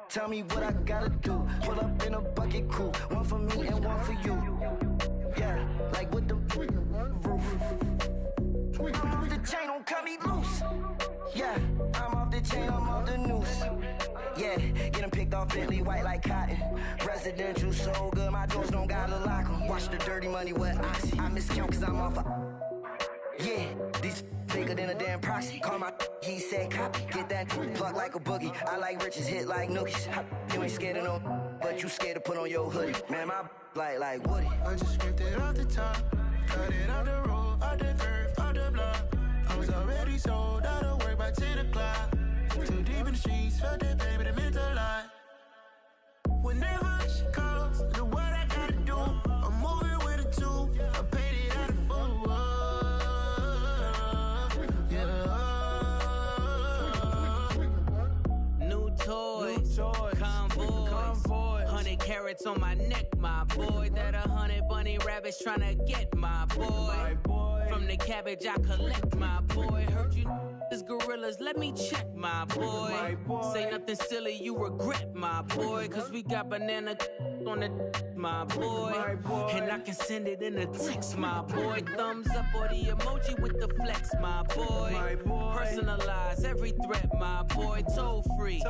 tell me what I gotta do. Pull up in a bucket crew, one for me and one for you. Yeah, like with the roof. I'm off the chain, don't cut me loose. Yeah, I'm off the chain, I'm off the noose. Yeah, get them picked off Bentley, white like cotton. Residential so good, my doors don't gotta lock them. Watch the dirty money with oxy. I miscount cause I'm off a... Yeah, these bigger than a damn proxy. Call my he said copy. Get that plug like a boogie. I like riches, hit like nookies. You ain't scared of no, but you scared to put on your hoodie. Man, my like Woody. I just scraped it off the top, cut it on the road, on the curve, on the block. I was already sold, out of work by 10 o'clock. Too deep in the streets, felt that baby, the mental lie. Whenever she calls, know what I gotta do. I'm moving with a two, I paid it out of full. New toys, convoy, 100 carats on my neck, my boy. That 100 bunny rabbits tryna get my boy. From the cabbage I collect, my boy. Heard you is gorillas, let me check, my boy. Say nothing silly, you regret, my boy. Cause we got banana on the my boy. And I can send it in a text, my boy. Thumbs up or the emoji with the flex, my boy. Personalize every threat, my boy. Toll free,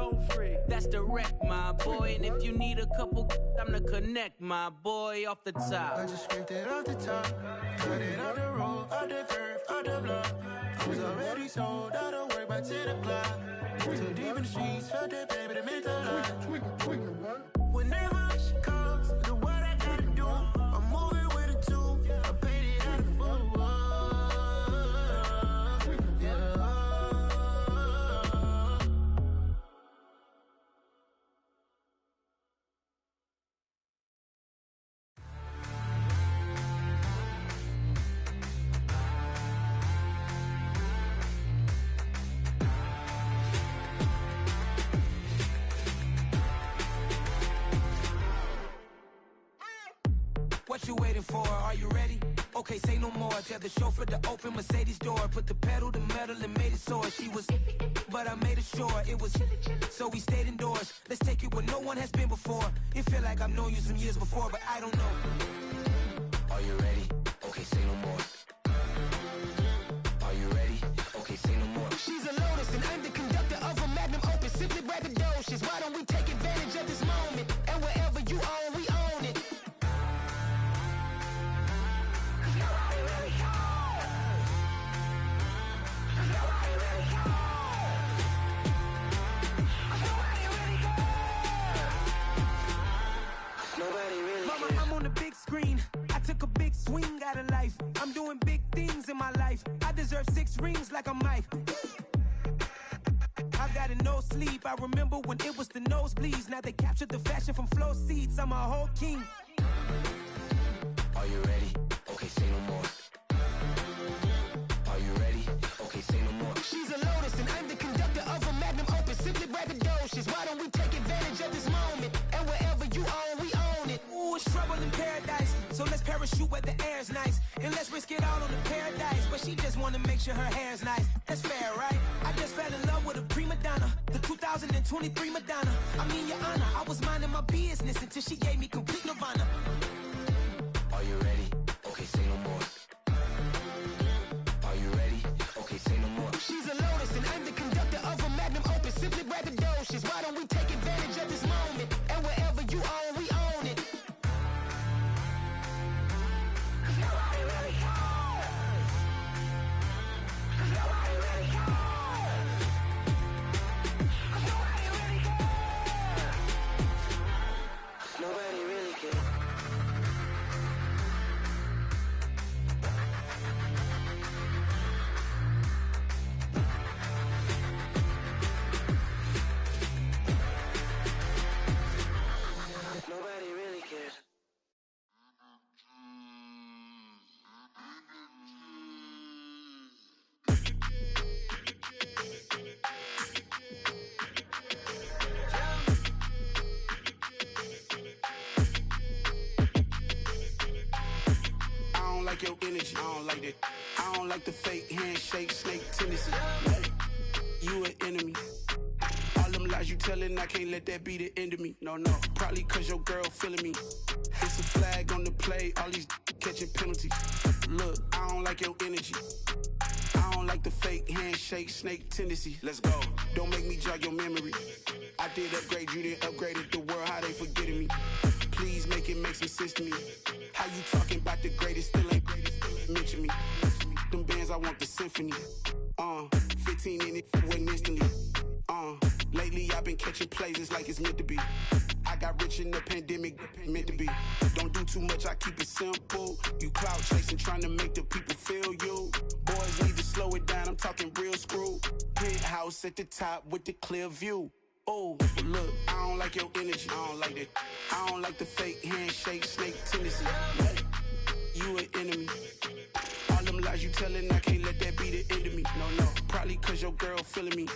that's direct, my boy. And if you need a couple, I'm to connect, my boy. Off the top, I just scraped it off the top, cut it on the road, on the curve, on the block. I was already sold, out of work by 10 o'clock. Too deep in the streets, felt that baby, the mental lie. Whenever she calls, know what I gotta do. I'm moving with a two, I paid it out of full. What you waiting for? Are you ready? Okay, say no more. Tell the chauffeur to open Mercedes door. Put the pedal to metal and made it soar. She was, but I made it sure it was. So we stayed indoors. Let's take it where no one has been before. It feel like I've known you some years before, but I don't know. Are you ready? Okay, say no more. Are you ready? Okay, say no more. She's a Lotus and I'm the conductor of a magnum opus. Simply braggadocious. Why don't we take advantage of this moment? And wherever you own, we own it. Mama, I'm on the big screen. I took a big swing out of life. I'm doing big things in my life. I deserve 6 rings like a Mike. I've got no sleep. I remember when it was the nosebleeds. Now they captured the fashion from flow seats. I'm a whole king. Are you ready? Okay, say no more. Are you ready? Okay, say no more. She's a Lotus and I'm the conductor of a magnum opus. Simply braggadocious. Why don't we take advantage of this moment? And wherever you own, we own it. Ooh, it's trouble in paradise. So let's parachute where the air's nice. And let's risk it all on the paradise. But she just wanna make sure her hair's nice. That's fair, right? I just fell in love with a prima donna. The 2023 Madonna. I mean, your honor, I was minding my business until she gave me complete nirvana. Are you ready? Okay, say no more. Are you ready? Okay, say no more. She's a Lotus and I'm the conductor of a magnum opus. Simply braggadocious. Why don't we take advantage of this moment? And wherever you own, we own it. like your energy. I don't like that. I don't like the fake handshake, snake tendency. You an enemy. All them lies you telling, I can't let that be the end of me. No, probably cause your girl feeling me. It's a flag on the play, all these catching penalties. Look, I don't like your energy. I don't like the fake handshake, snake tendency. Let's go. Don't make me jog your memory. I did upgrade, you didn't upgrade it. The world, how they forgetting me. Please make it make some sense to me. How you talking about the greatest, still ain't mention me. Them bands, I want the symphony. 15 in it, wasn't instantly. Lately I've been catching plays, it's like it's meant to be. I got rich in the pandemic, meant to be. Don't do too much, I keep it simple. You clout chasing, trying to make the people feel you. Boys need to slow it down, I'm talking real screw. Penthouse at the top with the clear view. Oh, look, I don't like your energy. I don't like that. I don't like the fake handshake, snake tendency. You an enemy. All them lies you telling, I can't let that be the end of me. No, probably cause your girl feeling me.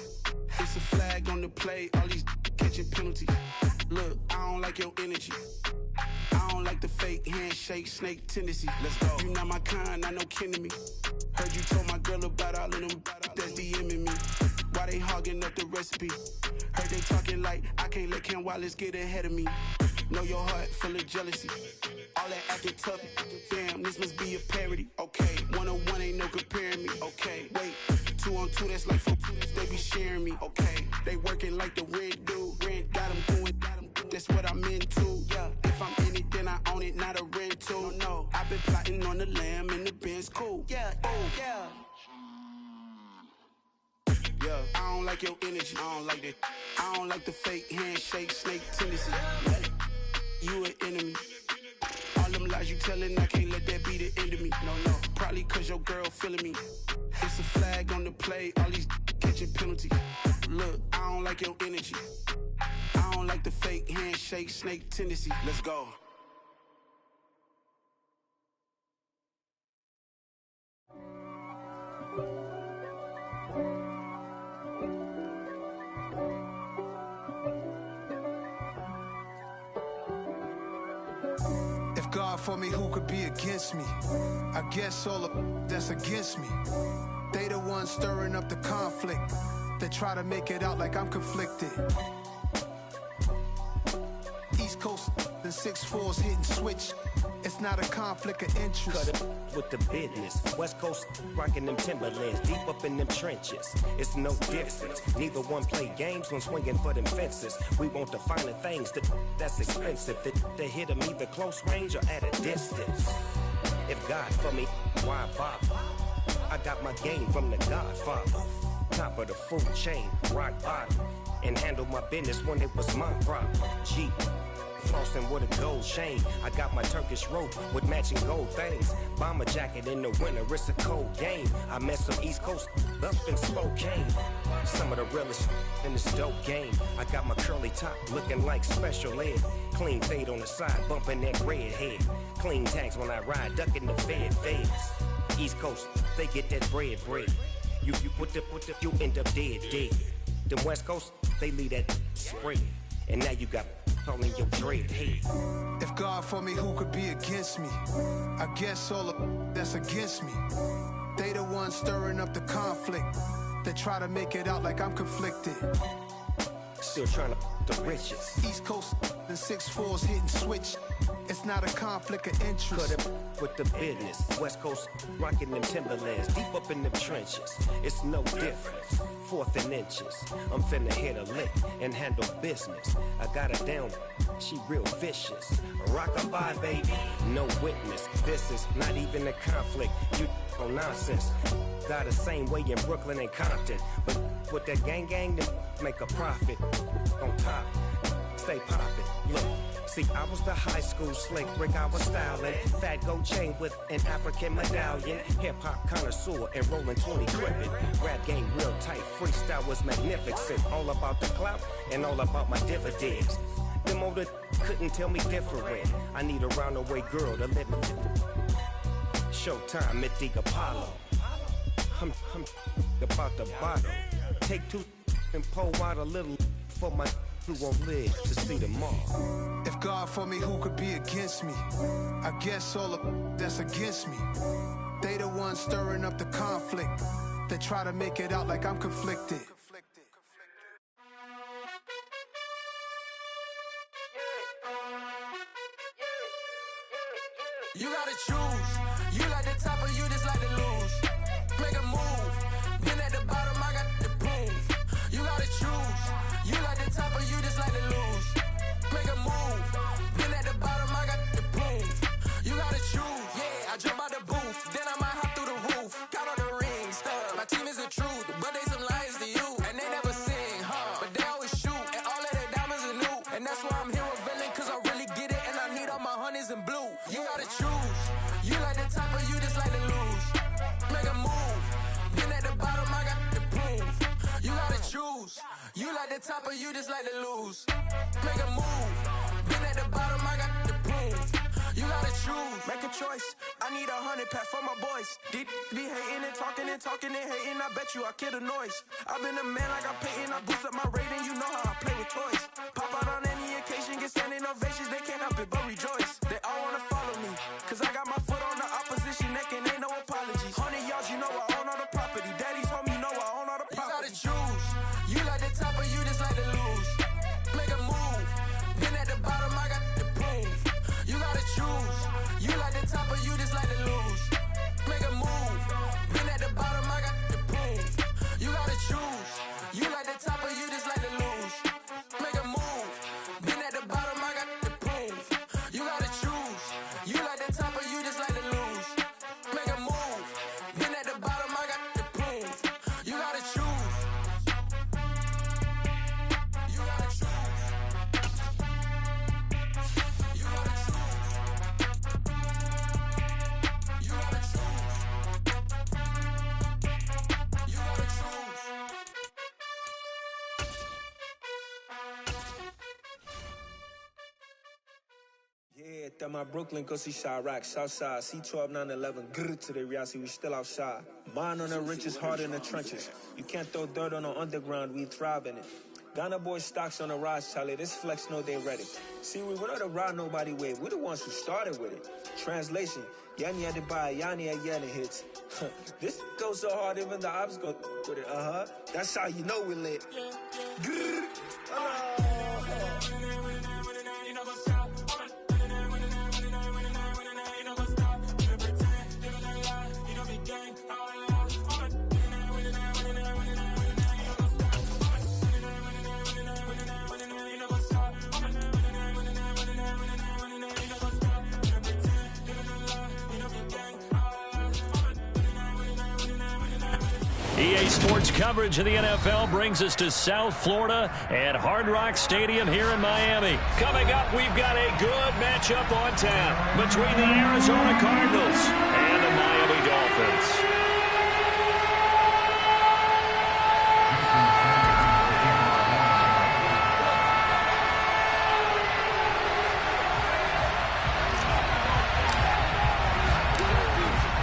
It's a flag on the play, all these catching penalties. Look, I don't like your energy. I don't like the fake handshake, snake tendency. Let's go. You not my kind, I know kin to me. Heard you told my girl about all of them that's DMing me. Why they hogging up the recipe? Heard they talking like I can't let Ken Wallace get ahead of me. Know your heart full of jealousy. All that acting tough, damn, this must be a parody. Okay, 1-on-1 ain't no comparing me. Okay, wait, 2-on-2, that's like 4, they be sharing me. Okay, they working like the rent do. Rent got them going, that's what I'm into. Yeah, if I'm in it, then I own it, not a rental. No, I've been plotting on the lamb and the Benz cool. Yeah, yeah. Yeah, I don't like your energy. I don't like that. I don't like the fake handshake, snake tendency. You an enemy. All them lies you telling, I can't let that be the end of me. No, probably cause your girl feeling me. It's a flag on the play, all these catching penalties. Look, I don't like your energy. I don't like the fake handshake, snake tendency. Let's go. God for me, who could be against me? I guess all of that's against me. They the ones stirring up the conflict. They try to make it out like I'm conflicted. East Coast and 6'4's hitting switch. It's not a conflict of interest. Cut it with the business. West Coast rocking them Timberlands, deep up in them trenches. It's no difference. Neither one play games when swinging for them fences. We want the finer things that's expensive. That hit them either close range or at a distance. If God for me, why bother? I got my game from the Godfather. Top of the food chain, rock bottom. And handle my business when it was my problem. G. Flossing with a gold chain. I got my Turkish rope with matching gold things. Bomber jacket in the winter, it's a cold game. I met some East Coast up in Spokane. Some of the realest in this dope game. I got my curly top looking like special ed. Clean fade on the side, bumping that red head. Clean tags when I ride, ducking the feds. East Coast, they get that bread. You you end up dead. Them West Coast, they leave that spread. And now you got on your dread head. If God for me, who could be against me? I guess all of that's against me. They the ones stirring up the conflict. They try to make it out like I'm conflicted. Still trying to the riches. East Coast and 6'4's hitting switch. It's not a conflict of interest. Cut it with the business. West Coast rocking them Timberlands, deep up in them trenches. It's no difference. 4th and inches. I'm finna hit a lick and handle business. I got her down, she real vicious. Rock-a-bye, baby, no witness. This is not even a conflict. You on nonsense. Got the same way in Brooklyn and Compton. But with that gang, then make a profit. On top, stay poppin'. Look. See, I was the high school slick Rick, I was styling. Fat gold chain with an African medallion. Hip-hop connoisseur and rolling 20 crippin'. Rap game real tight, freestyle was magnificent. All about the clout and all about my dividends. Them older couldn't tell me different. I need a roundaway girl to live with. Showtime, Mythic Apollo. I'm about the bottle. Take 2 and pour out a little for my who won't live to see tomorrow. If God for me, who could be against me? I guess all the that's against me. They the ones stirring up the conflict. They try to make it out like I'm conflicted. You gotta choose. You like the top or you just like to lose. Make a move. Been at the bottom, I got the proof. You gotta choose. You like the top or you just like to lose. Make a move. Been at the bottom, I got the proof. You gotta choose. Yeah, I jump out the booth. Then I might hop through the roof. Count on the rings, stuff. My team is the truth, but they some liars to you. And they never sing, huh? But they always shoot. And all of their diamonds are new. And that's why I'm here revealing, cause I really get it. And I need all my honeys in blue. You gotta choose. You like the top or you just like to lose. Make a move. Been at the bottom, I got the proof. You gotta choose. You like the top or you just like to lose. Make a move. Been at the bottom, I got the proof. You gotta choose. Make a choice. I need 100 pack for my boys. Be hating and talking and hating. I bet you I kill the noise. I've been a man like I'm Peyton. I boost up my rating. You know how I play with toys. Pop out on any occasion, get standing ovations. They can't help it but rejoice. They all wanna follow me, cause I got my foot on the opposition neck and ain't no apologies. 100 yards, you know I own all the property. Daddy's home, you know I own all the property. You gotta choose. You like the top or you just like to lose. Make a move. Been at the bottom, I got the proof. You gotta choose. You like the top or you just like to lose. Make a move. Been at the bottom, I got the proof. You gotta choose. You like the top or you just like to lose. Make a move. Been at the bottom, I got the proof. You gotta choose. You like the top or you just like to lose. Make a move. Been at the bottom, I got the proof. You gotta choose. You gotta choose. You gotta choose. You gotta choose. You gotta choose. Yeah, that my Brooklyn, go see Chirac, Southside, C12, 911, grr to the reality, we still outside. Mine on the riches, hard in the trenches. You can't throw dirt on the underground, we thrive in it. Ghana boys stocks on the rise, Charlie, this flex know they ready. See, we're not a ride nobody wave, we're the ones who started with it. Translation, Yanni had to buy, Yanni had Yanni hits. This goes so hard, even the ops go with it, That's how you know we lit. Grr. EA Sports coverage of the NFL brings us to South Florida at Hard Rock Stadium here in Miami. Coming up, we've got a good matchup on tap between the Arizona Cardinals and the Miami Dolphins.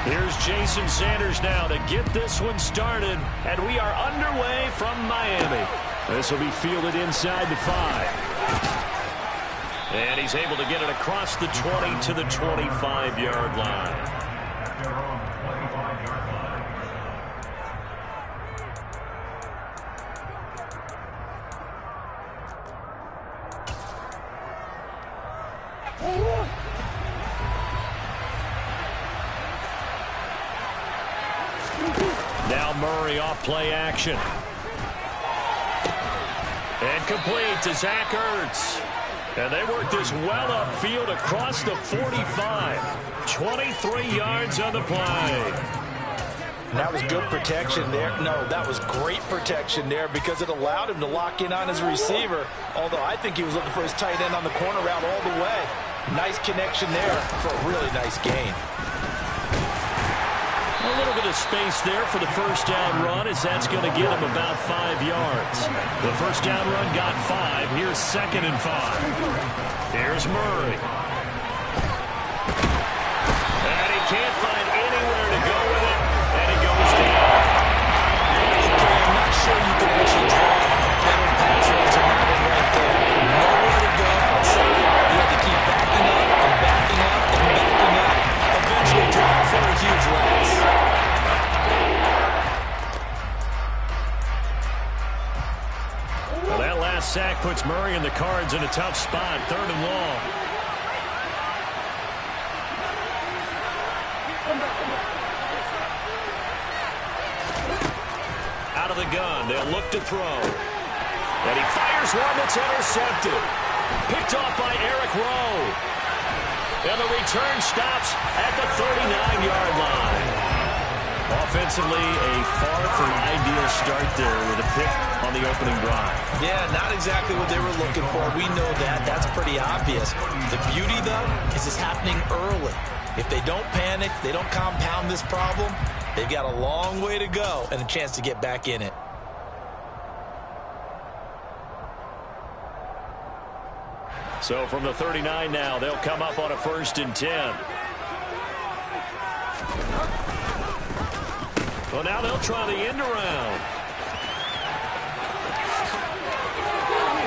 Here's Jason Sanders now to get this one started, and we are underway from Miami. This will be fielded inside the 5. And he's able to get it across the 20 to the 25-yard line. Now Murray off play action. And complete to Zach Ertz. And they work this well upfield across the 45. 23 yards on the play. That was good protection there. No, that was great protection there because it allowed him to lock in on his receiver. Although I think he was looking for his tight end on the corner route all the way. Nice connection there for a really nice gain. A little bit of space there for the first down run, as that's going to get him about 5 yards. The first down run got 5. Here's 2nd and 5. Here's Murray. And he can't find anywhere to go with it, and he goes down. Okay, I'm not sure you can actually draw better pass runs than that one right there. Well, that last sack puts Murray and the Cards in a tough spot. 3rd and long. Out of the gun. They'll look to throw. And he fires one that's intercepted. Picked off by Eric Rowe. And the return stops at the 39-yard line. Offensively, a far from ideal start there with a pick on the opening drive. Yeah, not exactly what they were looking for. We know that. That's pretty obvious. The beauty, though, is it's happening early. If they don't panic, they don't compound this problem, they've got a long way to go and a chance to get back in it. So from the 39 now, they'll come up on a 1st and 10. Well, now they'll try the end around.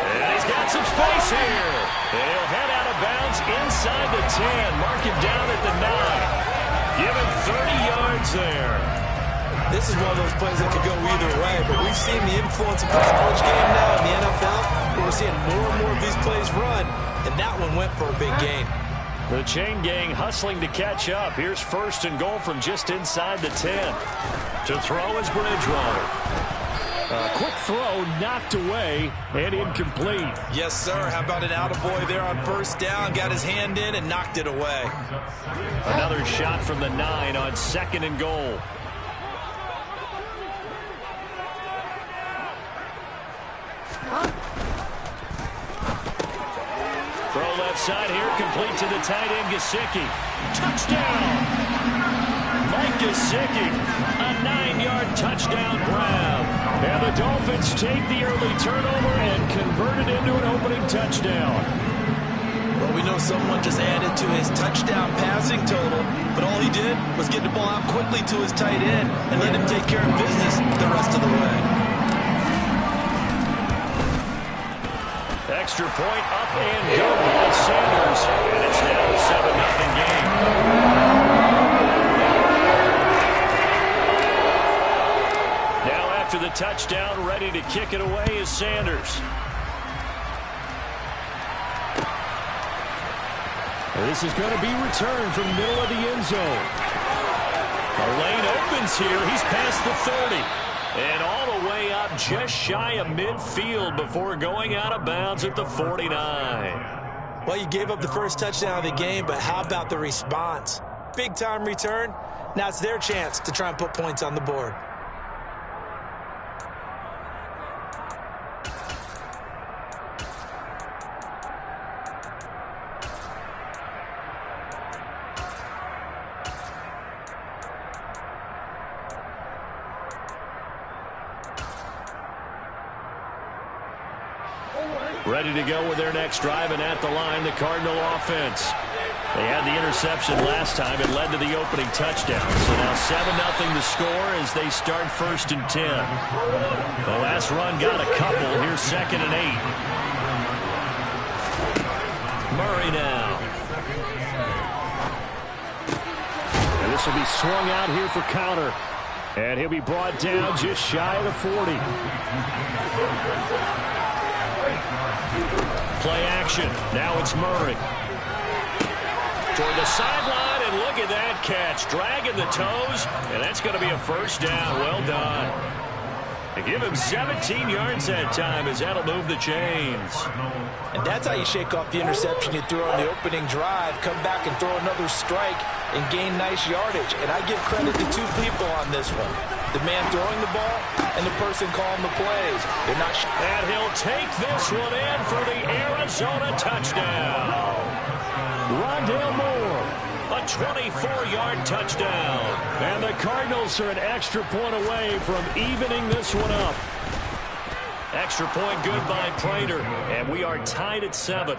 And he's got some space here. And he'll head out of bounds inside the 10. Mark him down at the 9. Give him 30 yards there. This is one of those plays that could go either way, but we've seen the influence of the college game now in the NFL, where we're seeing more and more of these plays run, and that one went for a big gain. The chain gang hustling to catch up. Here's 1st and goal from just inside the 10. To throw is Bridgewater. Quick throw, knocked away, and incomplete. Yes, sir. How about an attaboy there on 1st down? Got his hand in and knocked it away. Another shot from the 9 on 2nd and goal. Throw left side here, complete to the tight end, Gesicki. Touchdown! Mike Gesicki, a 9-yard touchdown grab. And the Dolphins take the early turnover and convert it into an opening touchdown. Well, we know someone just added to his touchdown passing total, but all he did was get the ball out quickly to his tight end and let him take care of business the rest of the way. Extra point up and go by Sanders. And it's now a 7-0 game. Now after the touchdown, ready to kick it away is Sanders. This is going to be returned from the middle of the end zone. The lane opens here. He's past the 30. And all the way up just shy of midfield before going out of bounds at the 49. Well, you gave up the first touchdown of the game, but how about the response? Big-time return. Now it's their chance to try and put points on the board. Ready to go with their next drive, and at the line, the Cardinal offense. They had the interception last time. It led to the opening touchdown. So now 7-0 to score as they start 1st and 10. The last run got a couple. Here's 2nd and 8. Murray now. And this will be swung out here for counter. And he'll be brought down just shy of the 40. Play action. Now it's Murray. Toward the sideline, and look at that catch. Dragging the toes, and that's going to be a 1st down. Well done. They give him 17 yards that time as that'll move the chains. And that's how you shake off the interception you threw on the opening drive. Come back and throw another strike and gain nice yardage. And I give credit to two people on this one. The man throwing the ball and the person calling the plays. They're not. And he'll take this one in for the Arizona touchdown. Rondale Moore, a 24-yard touchdown. And the Cardinals are an extra point away from evening this one up. Extra point good by Prater, and we are tied at 7.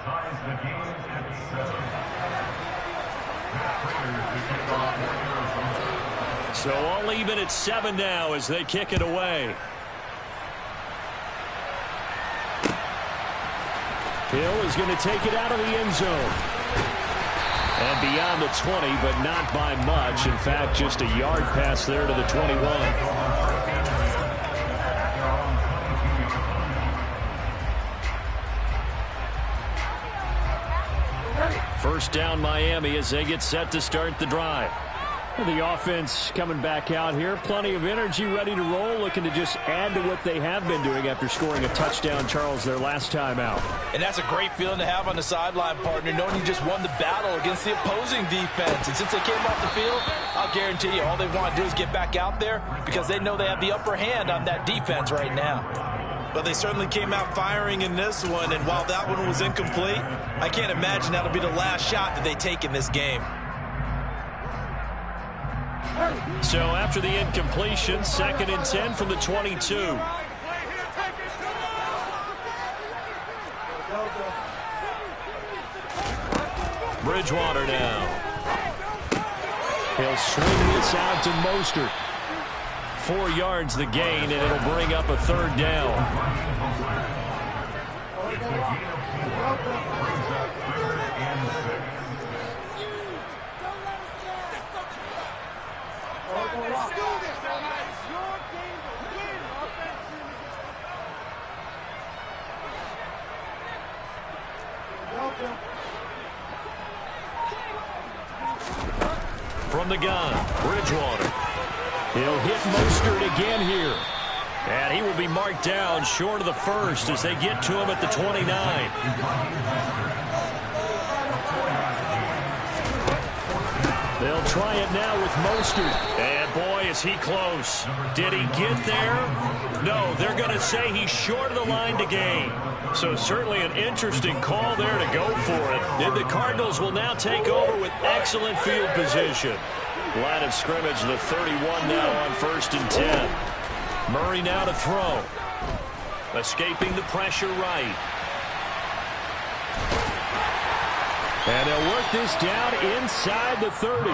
So all even at 7 now as they kick it away. Hill is going to take it out of the end zone. And beyond the 20, but not by much. In fact, just a yard pass there to the 21. First down Miami as they get set to start the drive. The offense coming back out here. Plenty of energy, ready to roll, looking to just add to what they have been doing after scoring a touchdown, Charles, their last time out. And that's a great feeling to have on the sideline, partner, knowing you just won the battle against the opposing defense. And since they came off the field, I'll guarantee you all they want to do is get back out there because they know they have the upper hand on that defense right now. But they certainly came out firing in this one, and while that one was incomplete, I can't imagine that'll be the last shot that they take in this game. So after the incompletion, 2nd and 10 from the 22. Bridgewater now. He'll swing this out to Mostert. 4 yards the gain, and it'll bring up a 3rd down. From the gun, Bridgewater. He'll hit Mostert again here. And he will be marked down short of the first as they get to him at the 29. They'll try it now with Mostert. And boy, is he close. Did he get there? No, they're going to say he's short of the line to gain. So certainly an interesting call there to go for it. And the Cardinals will now take over with excellent field position. Line of scrimmage, the 31 now on 1st and 10. Murray now to throw. Escaping the pressure right. And they'll work this down inside the 30.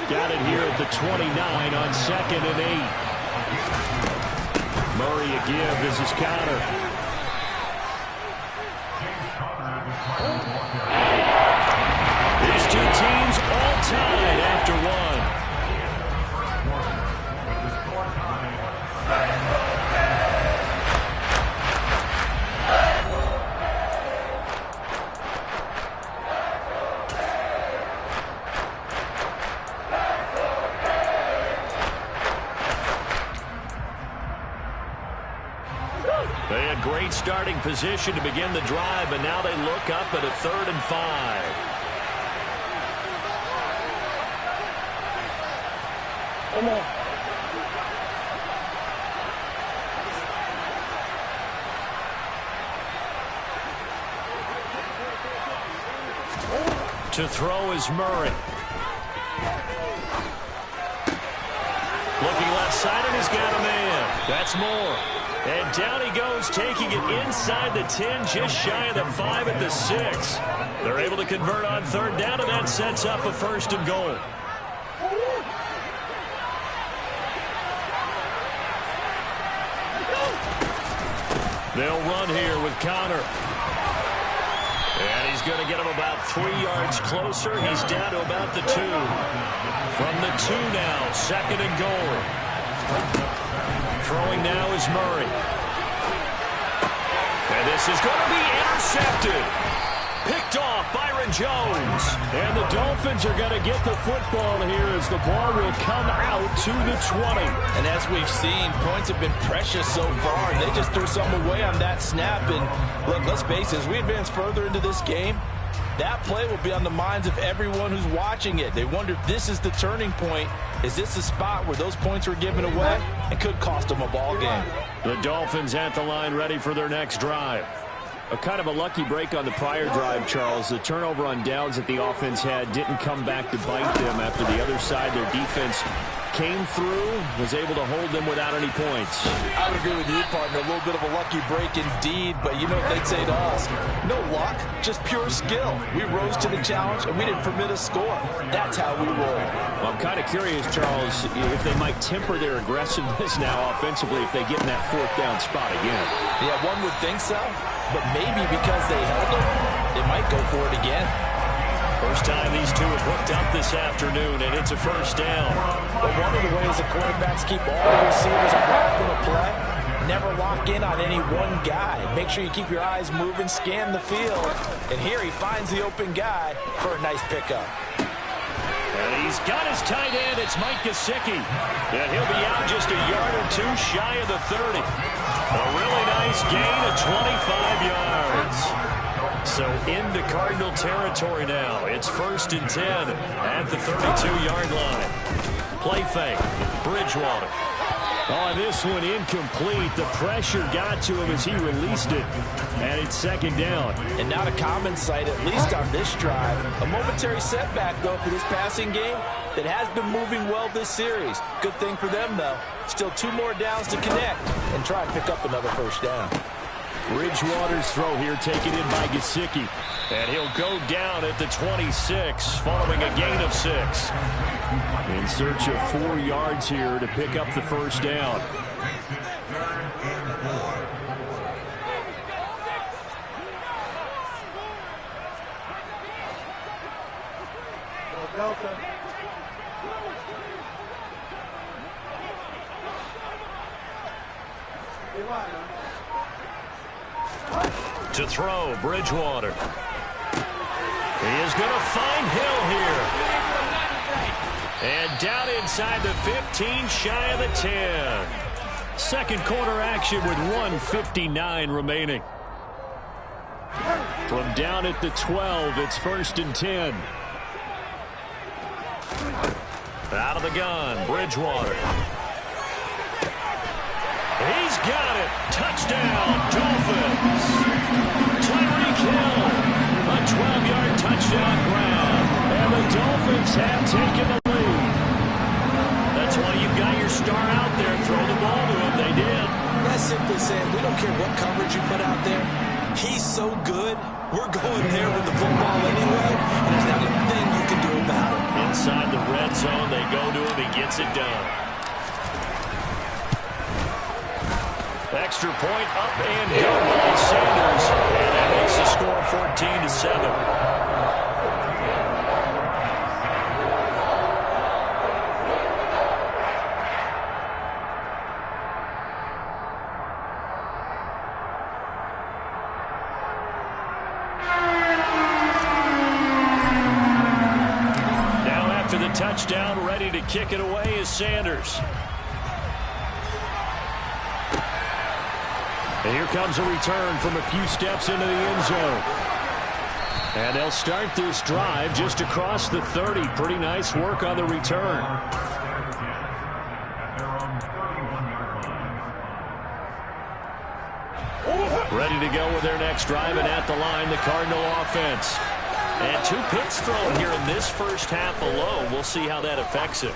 Got it here at the 29 on 2nd and 8. Murray a give. This is counter. These two teams all tied after one. They had great starting position to begin the drive, but now they look up at a 3rd and 5. Come on. To throw is Murray. Looking left side, and he's got a man. That's Moore. And down he goes, taking it inside the 10, just shy of the 5 at the 6. They're able to convert on 3rd down, and that sets up a 1st and goal. They'll run here with Connor. And he's going to get him about 3 yards closer. He's down to about the 2. From the 2 now, 2nd and goal. Throwing now is Murray. And this is going to be intercepted. Picked off Byron Jones. And the Dolphins are going to get the football here as the ball will come out to the 20. And as we've seen, points have been precious so far. They just threw some away on that snap. And look, let's face it, as we advance further into this game, that play will be on the minds of everyone who's watching it. They wonder if this is the turning point. Is this the spot where those points were given away? It could cost them a ball game. The Dolphins at the line ready for their next drive. A kind of a lucky break on the prior drive, Charles. The turnover on downs that the offense had didn't come back to bite them after the other side. Their defense came through, was able to hold them without any points. I would agree with you, partner. A little bit of a lucky break indeed, but you know what they'd say to us? No luck, just pure skill. We rose to the challenge, and we didn't permit a score. That's how we roll. Well, I'm kind of curious, Charles, if they might temper their aggressiveness now offensively if they get in that 4th down spot again. Yeah, one would think so, but maybe because they held them, they might go for it again. First time these two have hooked up this afternoon, and it's a 1st down. But one of the ways the quarterbacks keep all the receivers away from the play, never lock in on any one guy. Make sure you keep your eyes moving, scan the field. And here he finds the open guy for a nice pickup. And he's got his tight end. It's Mike Gesicki. And he'll be out just a yard or two shy of the 30. A really nice gain of 25 yards. So into Cardinal territory now. It's 1st and 10 at the 32-yard line. Play fake. Bridgewater. Oh, this one incomplete. The pressure got to him as he released it. And it's 2nd down. And not a common sight, at least on this drive. A momentary setback, though, for this passing game that has been moving well this series. Good thing for them, though. Still 2 more downs to connect and try and pick up another 1st down. Bridgewater's throw here taken in by Gesicki. And he'll go down at the 26 following a gain of 6. In search of 4 yards here to pick up the 1st down. To throw, Bridgewater. He is going to find Hill here. And down inside the 15, shy of the 10. Second quarter action with 1:59 remaining. From down at the 12, it's 1st and 10. Out of the gun, Bridgewater. He's got it. Touchdown, Dolphins. Tyreek Hill. A 12-yard touchdown grab. And the Dolphins have taken the lead. That's why you've got your star out there. Throw the ball to him. They did. That's simply saying we don't care what coverage you put out there. He's so good. We're going there with the football anyway, and there's not a thing you can do about it. Inside the red zone, they go to him. He gets it done. Extra point up and go by Sanders. And that makes the score 14-7. Now after the touchdown, ready to kick it away is Sanders. And here comes a return from a few steps into the end zone. And they'll start this drive just across the 30. Pretty nice work on the return. Ready to go with their next drive, and at the line, the Cardinal offense. And 2 picks thrown here in this first half alone. We'll see how that affects it.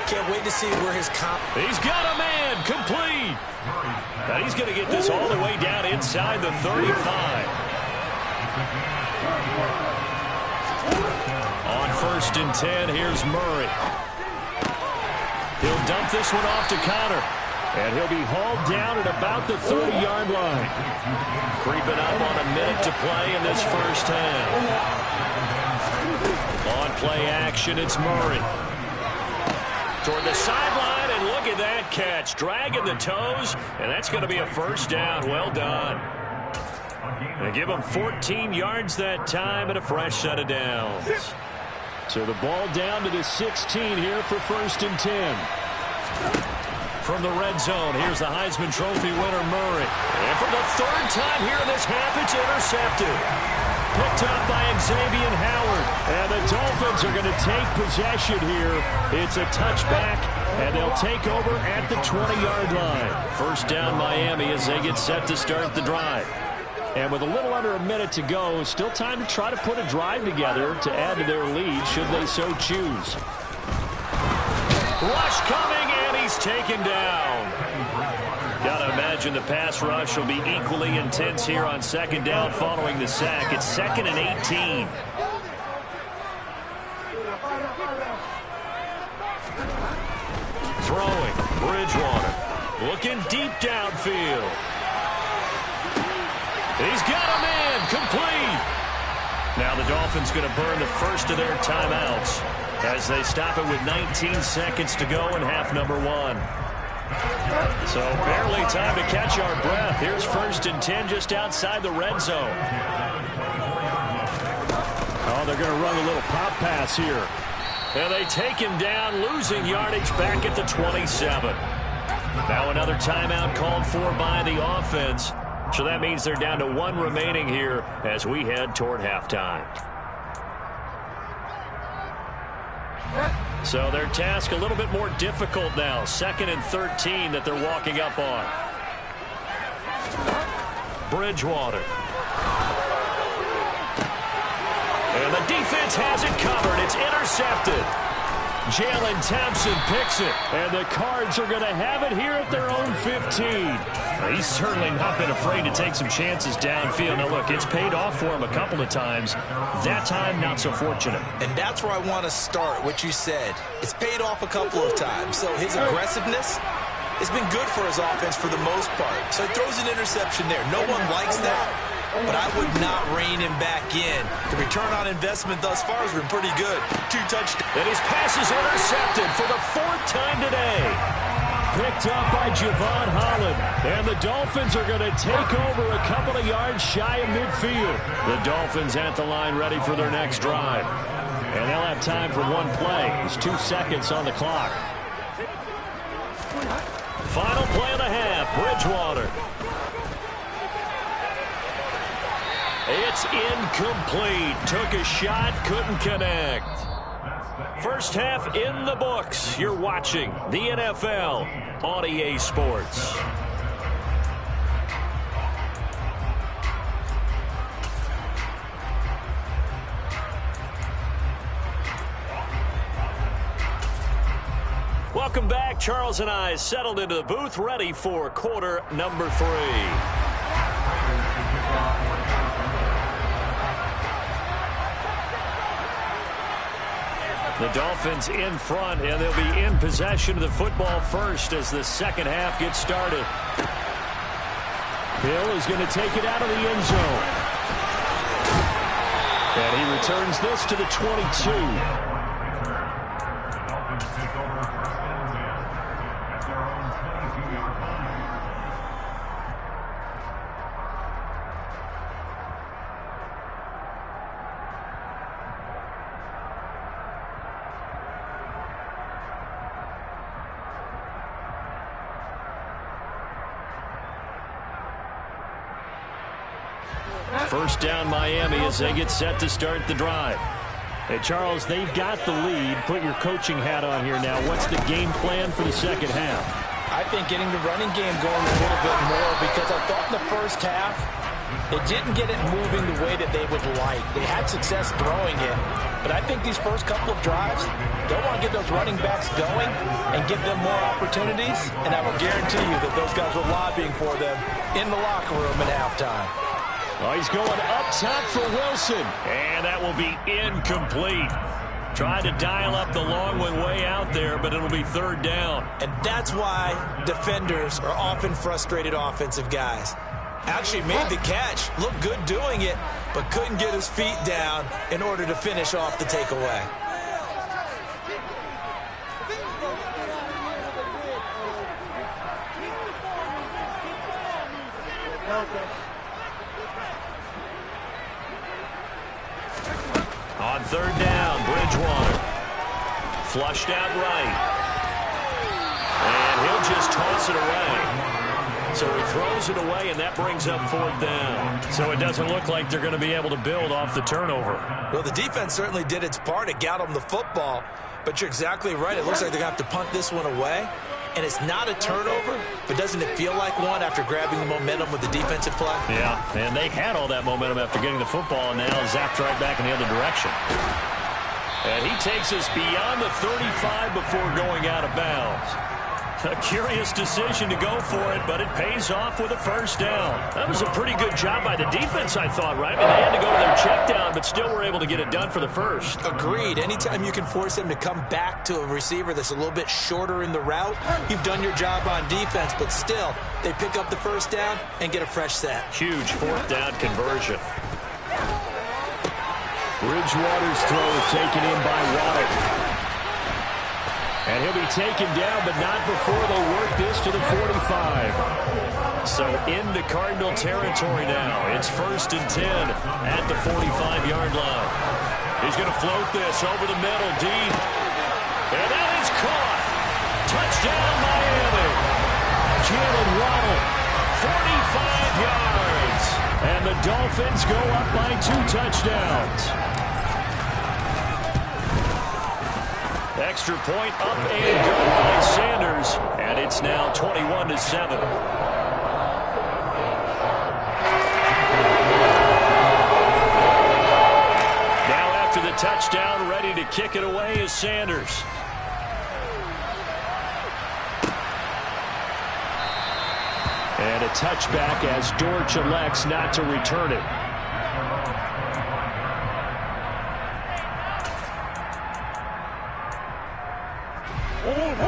Can't wait to see where his He's got a man, complete. And he's going to get this all the way down inside the 35. On 1st and 10, here's Murray. He'll dump this one off to Connor. And he'll be hauled down at about the 30-yard line. Creeping up on a minute to play in this first half. On play action, it's Murray. Toward the sideline, and look at that catch. Dragging the toes, and that's going to be a 1st down. Well done. They give him 14 yards that time and a fresh set of downs. So the ball down to the 16 here for 1st and 10. From the red zone, here's the Heisman Trophy winner, Murray. And for the 3rd time here in this half, it's intercepted. Picked up by Xavier Howard. And the Dolphins are going to take possession here. It's a touchback, and they'll take over at the 20-yard line. 1st down Miami as they get set to start the drive. And with a little under a minute to go, still time to try to put a drive together to add to their lead should they so choose. Rush coming, and he's taken down. Gotta imagine the pass rush will be equally intense here on 2nd down following the sack. It's 2nd and 18. Throwing, Bridgewater. Looking deep downfield. He's got a man, complete. Now the Dolphins going to burn the first of their timeouts as they stop it with 19 seconds to go in half number 1. So barely time to catch our breath. Here's 1st and 10 just outside the red zone. Oh, they're going to run a little pop pass here. And they take him down, losing yardage back at the 27. Now another timeout called for by the offense. So that means they're down to 1 remaining here as we head toward halftime. So their task a little bit more difficult now. 2nd and 13 that they're walking up on. Bridgewater. And the defense has it covered. It's intercepted. Jalen Thompson picks it. And the Cards are going to have it here at their own 15. He's certainly not been afraid to take some chances downfield. Now, look, it's paid off for him a couple of times. That time, not so fortunate. And that's where I want to start, what you said. It's paid off a couple of times. So his aggressiveness has been good for his offense for the most part. So he throws an interception there. No one likes that, but I would not rein him back in. The return on investment thus far has been pretty good. 2 touchdowns. And his pass is intercepted for the 4th time today. Picked up by Javon Holland. And the Dolphins are going to take over a couple of yards shy of midfield. The Dolphins at the line ready for their next drive. And they'll have time for 1 play. There's 2 seconds on the clock. Final play of the half. Bridgewater. It's incomplete. Took a shot, couldn't connect. First half in the books. You're watching the NFL on EA Sports. Welcome back. Charles and I settled into the booth, ready for quarter number 3. The Dolphins in front, and they'll be in possession of the football first as the second half gets started. Hill is going to take it out of the end zone. And he returns this to the 22. First down Miami as they get set to start the drive. Hey, Charles, they've got the lead. Put your coaching hat on here now. What's the game plan for the second half? I think getting the running game going a little bit more, because I thought in the first half they didn't get it moving the way that they would like. They had success throwing it, but I think these first couple of drives, they'll want to get those running backs going and give them more opportunities, and I will guarantee you that those guys were lobbying for them in the locker room at halftime. Oh, he's going up top for Wilson. And that will be incomplete. Tried to dial up the long one way out there, but it'll be 3rd down. And that's why defenders are often frustrated offensive guys. Actually made the catch, looked good doing it, but couldn't get his feet down in order to finish off the takeaway. On 3rd down, Bridgewater. Flushed out right. And he'll just toss it away. So he throws it away, and that brings up 4th down. So it doesn't look like they're going to be able to build off the turnover. Well, the defense certainly did its part. It got them the football. But you're exactly right. It looks like they're going to have to punt this one away. And it's not a turnover, but doesn't it feel like one after grabbing the momentum with the defensive play? Yeah, and they had all that momentum after getting the football, and now zapped right back in the other direction. And he takes us beyond the 35 before going out of bounds. A curious decision to go for it, but it pays off with a 1st down. That was a pretty good job by the defense, I thought, right? I mean, they had to go to their check down, but still were able to get it done for the 1st. Agreed. Anytime you can force them to come back to a receiver that's a little bit shorter in the route, you've done your job on defense, but still, they pick up the 1st down and get a fresh set. Huge 4th down conversion. Bridgewater's throw is taken in by Waddle. And he'll be taken down, but not before they work this to the 45. So into Cardinal territory now. It's 1st and 10 at the 45-yard line. He's going to float this over the middle, deep. And that is caught. Touchdown, Miami. Jalen Waddle, 45 yards. And the Dolphins go up by 2 touchdowns. Extra point up and good by Sanders. And it's now 21-7. Now after the touchdown, ready to kick it away is Sanders. And a touchback as Dortch elects not to return it.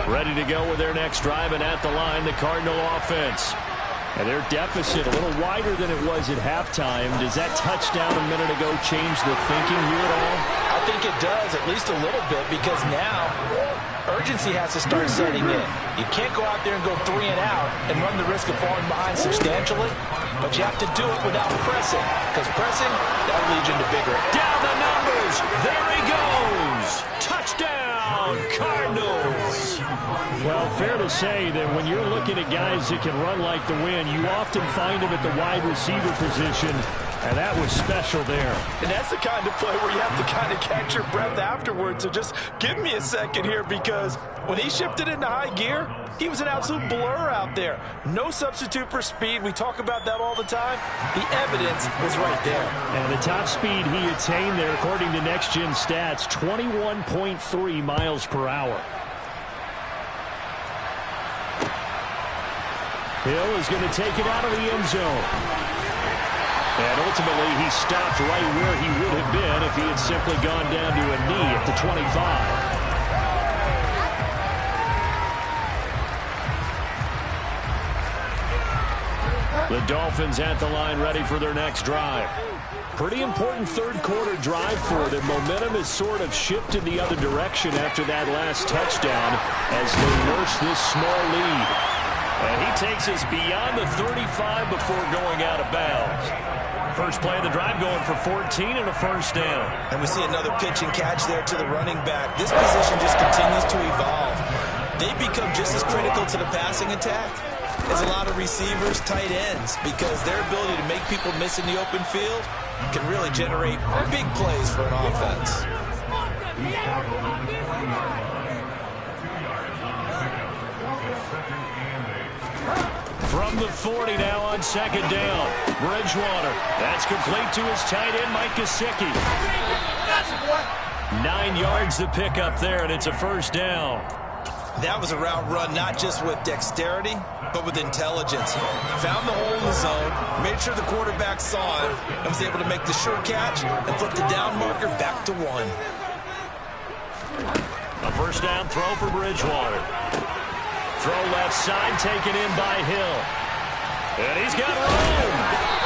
Ready to go with their next drive, and at the line, the Cardinal offense. And their deficit a little wider than it was at halftime. Does that touchdown a minute ago change the thinking here at all? I think it does, at least a little bit, because now urgency has to start setting in. You can't go out there and go 3 and out and run the risk of falling behind substantially, but you have to do it without pressing, because pressing, that'll lead you into bigger. Down the numbers. There he goes. Touchdown, Cardinals. Well, fair to say that when you're looking at guys that can run like the wind, you often find them at the wide receiver position, and that was special there. And that's the kind of play where you have to kind of catch your breath afterwards. So just give me a second here, because when he shifted into high gear, he was an absolute blur out there. No substitute for speed. We talk about that all the time. The evidence was right there. And the top speed he attained there, according to Next Gen Stats, 21.3 miles per hour. Hill is going to take it out of the end zone. And ultimately, he stopped right where he would have been if he had simply gone down to a knee at the 25. The Dolphins at the line, ready for their next drive. Pretty important third quarter drive for them. Momentum has sort of shifted the other direction after that last touchdown as they nurse this small lead. And he takes us beyond the 35 before going out of bounds. First play of the drive going for 14 and a first down. And we see another pitch and catch there to the running back. This position just continues to evolve. They become just as critical to the passing attack as a lot of receivers, tight ends, because their ability to make people miss in the open field can really generate big plays for an offense. From the 40 now on second down. Bridgewater. That's complete to his tight end, Mike Gesicki. 9 yards to pick up there, and it's a first down. That was a route run not just with dexterity, but with intelligence. Found the hole in the zone, made sure the quarterback saw him, and was able to make the sure catch and flip the down marker back to 1. A first down throw for Bridgewater. Throw left side, taken in by Hill. And he's got room.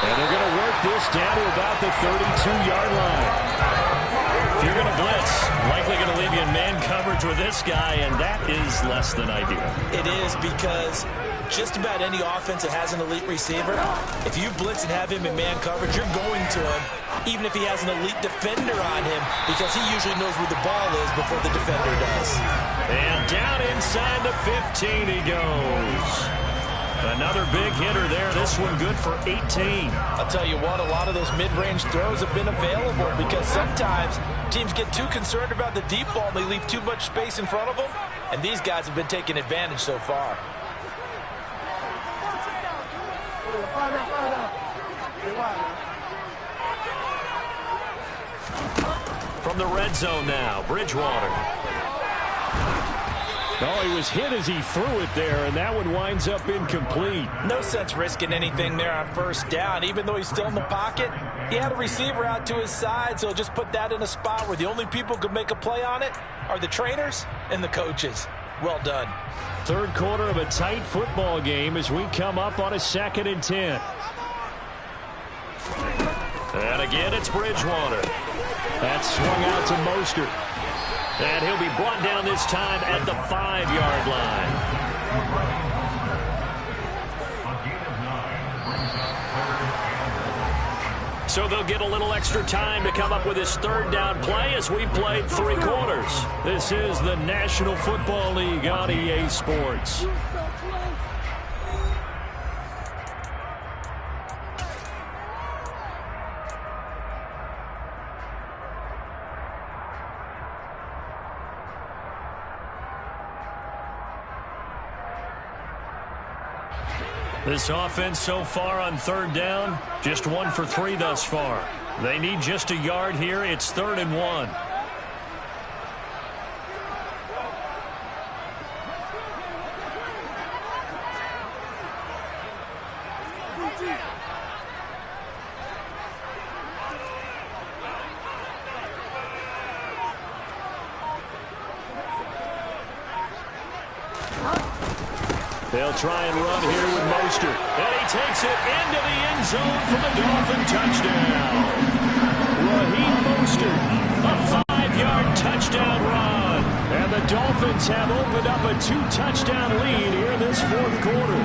And they're going to work this down to about the 32-yard line. If you're going to blitz, likely going to leave you in man coverage with this guy, and that is less than ideal. It is, because just about any offense that has an elite receiver, if you blitz and have him in man coverage, you're going to him, even if he has an elite defender on him, because he usually knows where the ball is before the defender does. And down inside the 15 he goes. Another big hitter there. This one good for 18. I'll tell you what, a lot of those mid-range throws have been available, because sometimes teams get too concerned about the deep ball and they leave too much space in front of them, and these guys have been taking advantage so far. From the red zone now, Bridgewater. Oh, he was hit as he threw it there, and that one winds up incomplete. No sense risking anything there on first down. Even though he's still in the pocket, he had a receiver out to his side, so just put that in a spot where the only people who could make a play on it are the trainers and the coaches. Well done. Third quarter of a tight football game as we come up on a 2nd and 10. And again, it's Bridgewater. That's swung out to Mostert. And he'll be brought down this time at the 5-yard line. So they'll get a little extra time to come up with his third down play as we played 3 quarters. This is the National Football League on EA Sports. This offense so far on third down, just 1 for 3 thus far. They need just a yard here. It's 3rd and 1. They'll try and run here with Mostert. And he takes it into the end zone for the Dolphin touchdown. Raheem Mostert, a 5-yard touchdown run. And the Dolphins have opened up a 2-touchdown lead here in this 4th quarter.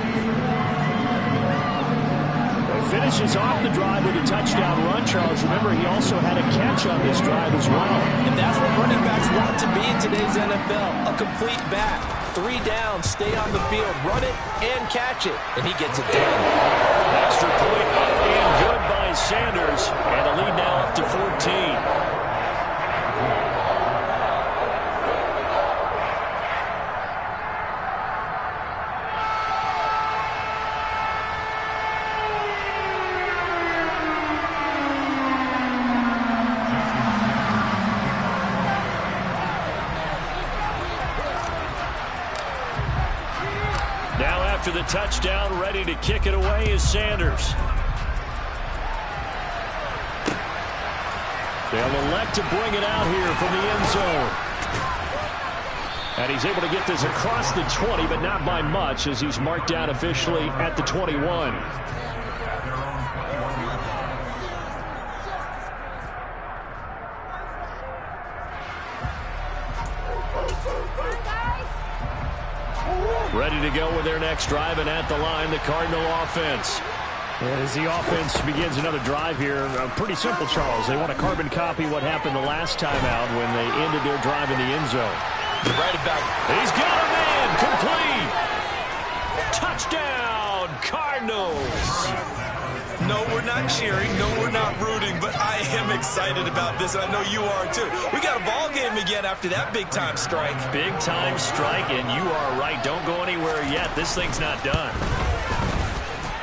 Finishes off the drive with a touchdown run, Charles. Remember, he also had a catch on this drive as well. And that's what running backs want to be in today's NFL. A complete back. 3 down, stay on the field, run it, and catch it. And he gets it done. Extra point up and good by Sanders. And a lead now up to 14. To the touchdown, ready to kick it away is Sanders. They'll elect to bring it out here from the end zone. And he's able to get this across the 20, but not by much, as he's marked down officially at the 21. Ready to go with their next drive, and at the line, the Cardinal offense. And as the offense begins another drive here, pretty simple, Charles. They want to carbon copy what happened the last time out when they ended their drive in the end zone. Right about. He's got a man, complete. Touchdown, Cardinals. No, we're not cheering. No, we're not rooting, but I am excited about this, and I know you are too. We got a ball game again after that big-time strike. Big-time strike, and you are right. Don't go anywhere yet. This thing's not done.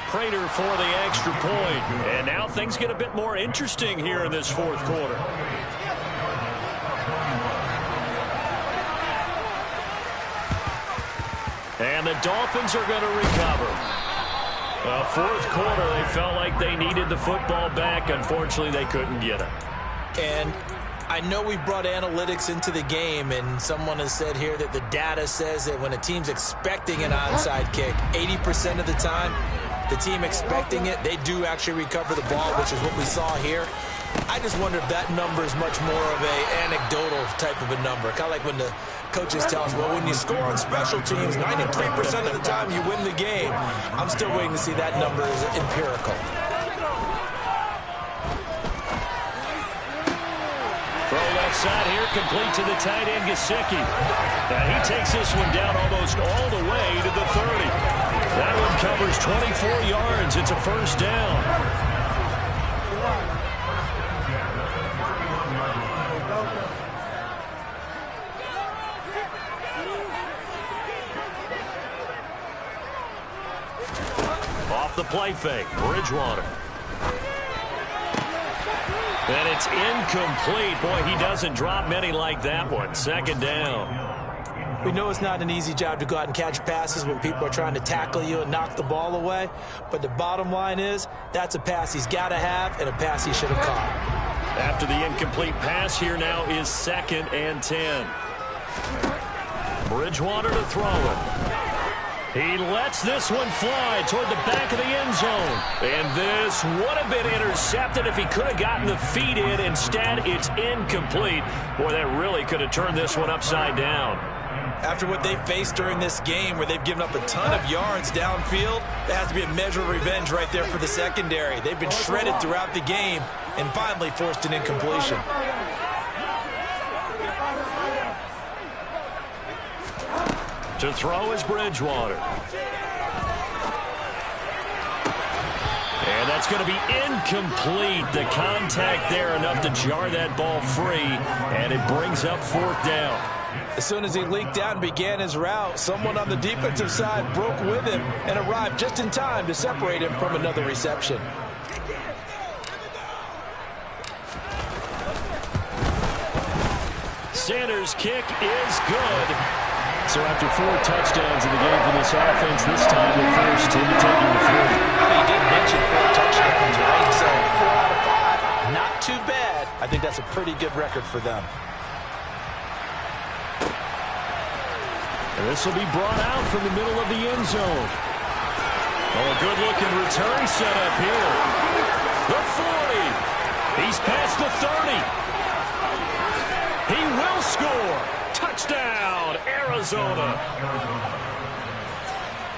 Prater for the extra point, and now things get a bit more interesting here in this 4th quarter. And the Dolphins are going to recover. 4th quarter, they felt like they needed the football back. Unfortunately, they couldn't get it. And I know we brought analytics into the game, and someone has said here that the data says that when a team's expecting an onside kick, 80% of the time, the team expecting it, they do actually recover the ball, which is what we saw here. I just wonder if that number is much more of a anecdotal type of a number. Kind of like when the coaches tell us, well, when you score on special teams, 93% of the time you win the game. I'm still waiting to see that number is empirical. Throw left side here, complete to the tight end, Gesicki. And he takes this one down almost all the way to the 30. That one covers 24 yards. It's a 1st down. Off the play fake, Bridgewater. And it's incomplete. Boy, he doesn't drop many like that one. 2nd down. We know it's not an easy job to go out and catch passes when people are trying to tackle you and knock the ball away. But the bottom line is, that's a pass he's got to have and a pass he should have caught. After the incomplete pass, here now is 2nd and 10. Bridgewater to throw it. He lets this one fly toward the back of the end zone. And this would have been intercepted if he could have gotten the feet in. Instead, it's incomplete. Boy, that really could have turned this one upside down. After what they faced during this game where they've given up a ton of yards downfield, there has to be a measure of revenge right there for the secondary. They've been shredded throughout the game and finally forced an incompletion. To throw is Bridgewater. And that's going to be incomplete. The contact there enough to jar that ball free, and it brings up 4th down. As soon as he leaked out and began his route, someone on the defensive side broke with him and arrived just in time to separate him from another reception. Sanders' kick is good. So after 4 touchdowns in the game for this offense, this time the first team taking the 3. He did mention 4 touchdowns, right? So 4 out of 5, not too bad. I think that's a pretty good record for them. And this will be brought out from the middle of the end zone. Oh, a good-looking return set up here. The 40. He's past the 30. He will score. Touchdown, Arizona.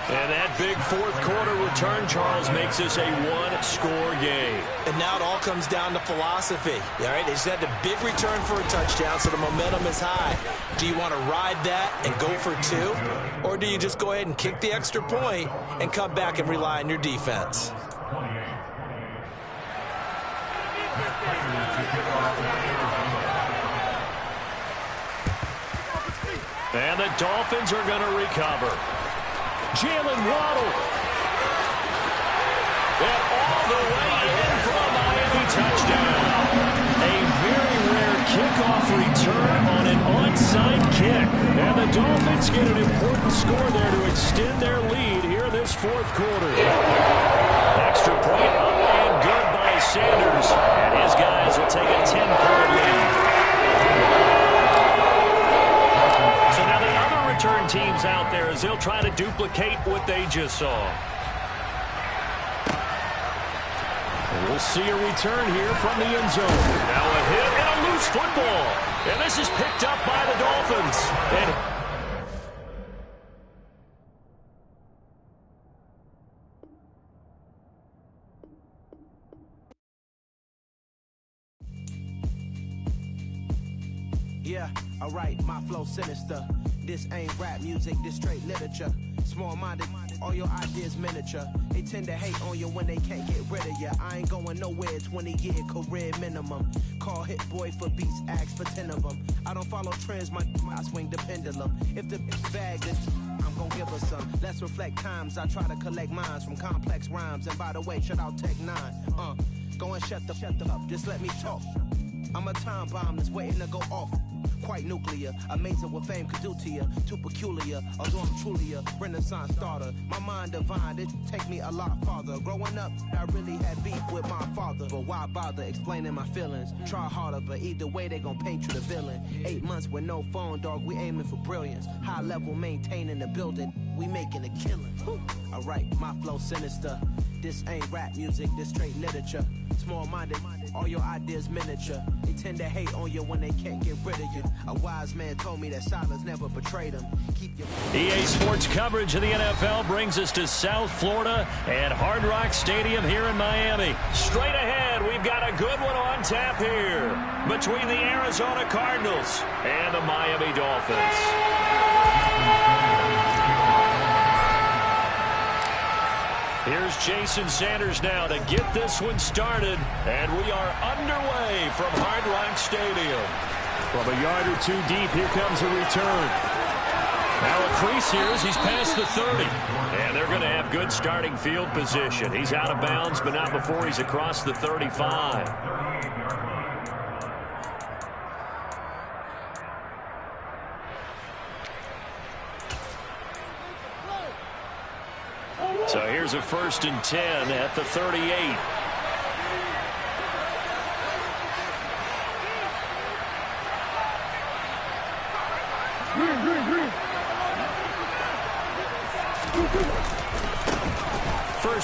And that big 4th quarter return, Charles, makes this a 1-score game. And now it all comes down to philosophy. All right, they just had a big return for a touchdown, so the momentum is high. Do you want to ride that and go for 2? Or do you just go ahead and kick the extra point and come back and rely on your defense? And the Dolphins are going to recover. Jalen Waddle. And all the way in for a Miami touchdown. A very rare kickoff return on an onside kick. And the Dolphins get an important score there to extend their lead here this 4th quarter. Extra point up and good by Sanders. And his guys will take a 10-point lead. So now the other return teams out there as they'll try to duplicate what they just saw. And we'll see a return here from the end zone. Now a hit and a loose football. And this is picked up by the Dolphins. And yeah, alright, my flow sinister. This ain't rap music, this straight literature. Small-minded, all your ideas miniature. They tend to hate on you when they can't get rid of you. I ain't going nowhere, 20-year career minimum. Call hit boy for beats, ask for 10 of them. I don't follow trends, I swing the pendulum. If the bag is, I'm gonna give her some. Let's reflect times, I try to collect minds from complex rhymes. And by the way, shout out Tech 9. Go and shut the up, just let me talk. I'm a time bomb that's waiting to go off. Quite nuclear, amazing what fame could do to you. Too peculiar, although I'm truly a renaissance starter. My mind divine, it take me a lot farther. Growing up, I really had beef with my father. But why bother explaining my feelings? Try harder, but either way they gon' paint you the villain. 8 months with no phone, dog, we aiming for brilliance. High level maintaining the building, we making a killing. Alright, my flow sinister. This ain't rap music, this straight literature. Small-minded, all your ideas miniature. They tend to hate on you when they can't get rid of you. A wise man told me that silence never betrayed him. Keep your EA Sports coverage of the NFL brings us to South Florida and Hard Rock Stadium here in Miami. Straight ahead, we've got a good one on tap here between the Arizona Cardinals and the Miami Dolphins. Here's Jason Sanders now to get this one started, and we are underway from Hard Rock Stadium. From a yard or 2 deep, here comes a return. Now a crease here as he's past the 30. And they're going to have good starting field position. He's out of bounds, but not before he's across the 35. So here's a 1st and 10 at the 38.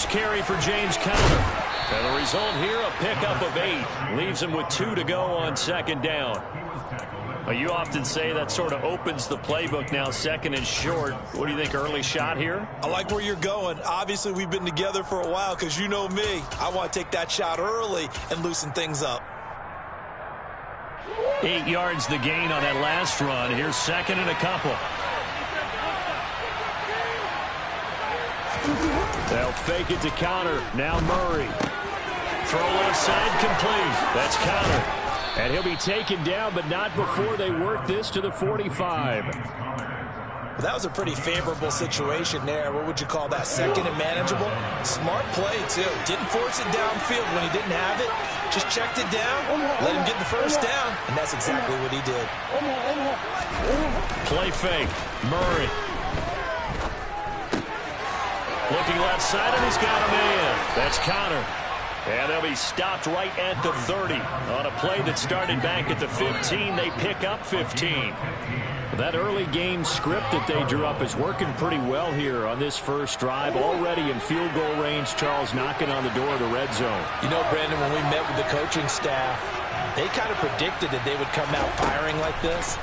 first carry for James Conner. And the result here, a pickup of 8. Leaves him with 2 to go on second down. You often say that sort of opens the playbook now, second and short. What do you think, early shot here? I like where you're going. Obviously, we've been together for a while because you know me. I want to take that shot early and loosen things up. 8 yards the gain on that last run. Here's second and a couple. They'll fake it to Conner. Now Murray. Throw left side complete. That's Conner. And he'll be taken down, but not before they work this to the 45. That was a pretty favorable situation there. What would you call that? Second and manageable? Smart play, too. Didn't force it downfield when he didn't have it. Just checked it down, let him get the first down, and that's exactly what he did. Play fake. Murray. Looking left side, and he's got a man. That's Conner. And they'll be stopped right at the 30. On a play that started back at the 15, they pick up 15. That early game script that they drew up is working pretty well here on this first drive. Already in field goal range, Charles knocking on the door of the red zone. You know, Brandon, when we met with the coaching staff, they kind of predicted that they would come out firing like this.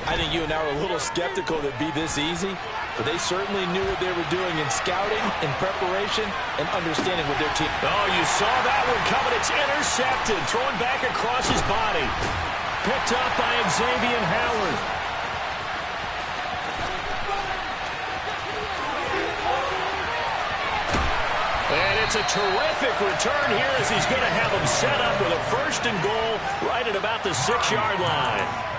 I think you and I were a little skeptical that it'd be this easy, but they certainly knew what they were doing in scouting, in preparation, and understanding what their team... Oh, you saw that one coming. It's intercepted. Thrown back across his body. Picked up by Xavier Howard. And it's a terrific return here as he's going to have him set up with a first and goal right at about the 6-yard line.